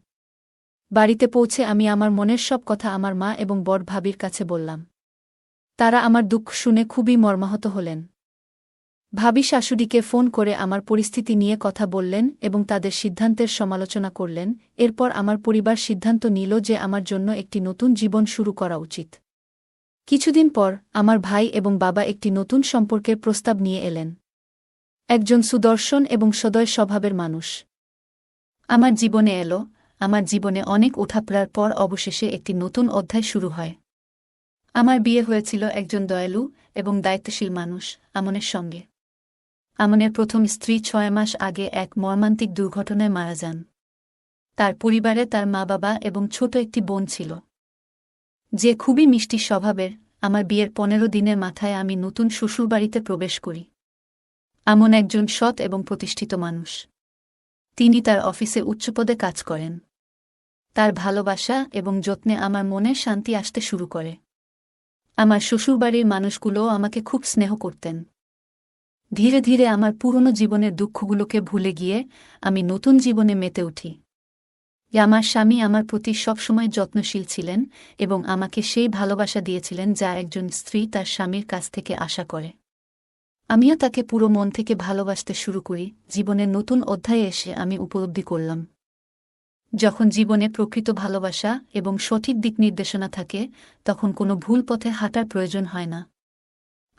বাড়িতে পৌঁছে আমি আমার মনের সব কথা আমার মা এবং বড় ভাবির কাছে বললাম। তারা আমার দুঃখ শুনে খুবই মর্মাহত হলেন। ভাবি শাশুড়িকে ফোন করে আমার পরিস্থিতি নিয়ে কথা বললেন এবং তাদের সিদ্ধান্তের সমালোচনা করলেন। এরপর আমার পরিবার সিদ্ধান্ত নিল যে আমার জন্য একটি নতুন জীবন শুরু করা উচিত। কিছুদিন পর আমার ভাই এবং বাবা একটি নতুন সম্পর্কের প্রস্তাব নিয়ে এলেন। একজন সুদর্শন এবং সদয় স্বভাবের মানুষ আমার জীবনে এলো। আমার জীবনে অনেক ওঠাপড়ার পর অবশেষে একটি নতুন অধ্যায় শুরু হয়। আমার বিয়ে হয়েছিল একজন দয়ালু এবং দায়িত্বশীল মানুষ, আমনের সঙ্গে। আমনের প্রথম স্ত্রী ৬ মাস আগে এক মর্মান্তিক দুর্ঘটনায় মারা যান। তার পরিবারে তার মা-বাবা এবং ছোট একটি বোন ছিল, যে খুবই মিষ্টি স্বভাবের। আমার বিয়ের ১৫ দিনের মাথায় আমি নতুন শ্বশুরবাড়িতে প্রবেশ করি। আমন একজন সৎ এবং প্রতিষ্ঠিত মানুষ। তিনি তার অফিসে উচ্চপদে কাজ করেন। তার ভালোবাসা এবং যত্নে আমার মনে শান্তি আসতে শুরু করে। আমার শ্বশুরবাড়ির মানুষগুলোও আমাকে খুব স্নেহ করতেন। ধীরে ধীরে আমার পুরনো জীবনের দুঃখগুলোকে ভুলে গিয়ে আমি নতুন জীবনে মেতে উঠি। আমার স্বামী আমার প্রতি সবসময় যত্নশীল ছিলেন এবং আমাকে সেই ভালোবাসা দিয়েছিলেন যা একজন স্ত্রী তার স্বামীর কাছ থেকে আশা করে। আমিও তাকে পুরো মন থেকে ভালোবাসতে শুরু করি। জীবনের নতুন অধ্যায়ে এসে আমি উপলব্ধি করলাম, যখন জীবনে প্রকৃত ভালোবাসা এবং সঠিক দিক নির্দেশনা থাকে, তখন কোনো ভুল পথে হাঁটার প্রয়োজন হয় না।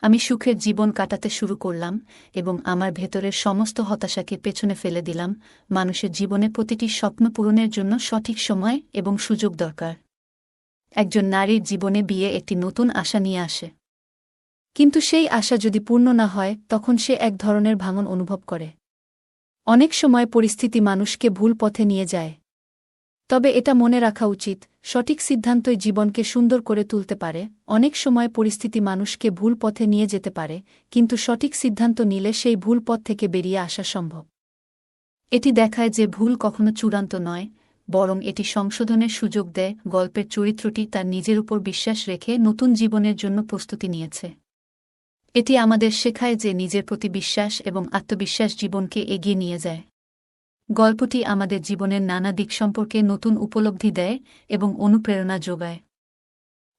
আমি সুখের জীবন কাটাতে শুরু করলাম এবং আমার ভেতরের সমস্ত হতাশাকে পেছনে ফেলে দিলাম। মানুষের জীবনে প্রতিটি স্বপ্ন পূরণের জন্য সঠিক সময় এবং সুযোগ দরকার। একজন নারীর জীবনে বিয়ে একটি নতুন আশা নিয়ে আসে, কিন্তু সেই আশা যদি পূর্ণ না হয় তখন সে এক ধরনের ভাঙন অনুভব করে। অনেক সময় পরিস্থিতি মানুষকে ভুল পথে নিয়ে যায়, তবে এটা মনে রাখা উচিত, সঠিক সিদ্ধান্তই জীবনকে সুন্দর করে তুলতে পারে। অনেক সময় পরিস্থিতি মানুষকে ভুল পথে নিয়ে যেতে পারে, কিন্তু সঠিক সিদ্ধান্ত নিলে সেই ভুল পথ থেকে বেরিয়ে আসা সম্ভব। এটি দেখায় যে ভুল কখনো চূড়ান্ত নয়, বরং এটি সংশোধনের সুযোগ দেয়। গল্পের চরিত্রটি তার নিজের উপর বিশ্বাস রেখে নতুন জীবনের জন্য প্রস্তুতি নিয়েছে। এটি আমাদের শেখায় যে নিজের প্রতি বিশ্বাস এবং আত্মবিশ্বাস জীবনকে এগিয়ে নিয়ে যায়। গল্পটি আমাদের জীবনের নানা দিক সম্পর্কে নতুন উপলব্ধি দেয় এবং অনুপ্রেরণা যোগায়।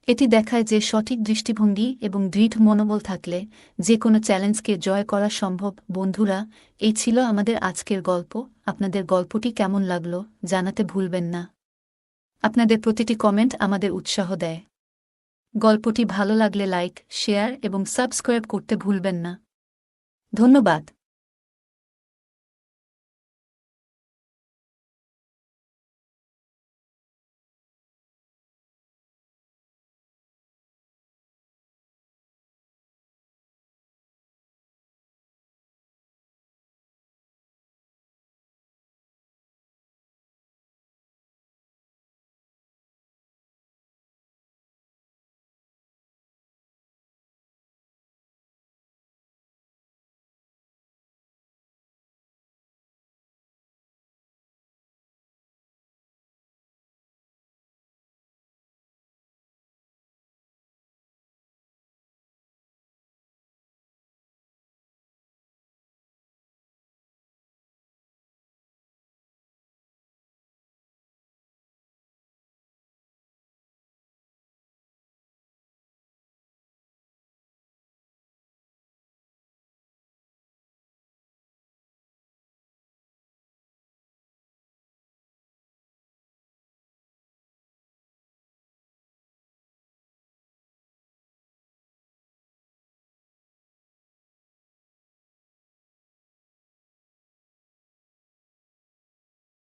এটি দেখায় যে সঠিক দৃষ্টিভঙ্গি এবং দৃঢ় মনোবল থাকলে যে কোনো চ্যালেঞ্জকে জয় করা সম্ভব। বন্ধুরা, এই ছিল আমাদের আজকের গল্প। আপনাদের গল্পটি কেমন লাগলো জানাতে ভুলবেন না। আপনাদের প্রতিটি কমেন্ট আমাদের উৎসাহ দেয়। গল্পটি ভালো লাগলে লাইক, শেয়ার এবং সাবস্ক্রাইব করতে ভুলবেন না। ধন্যবাদ।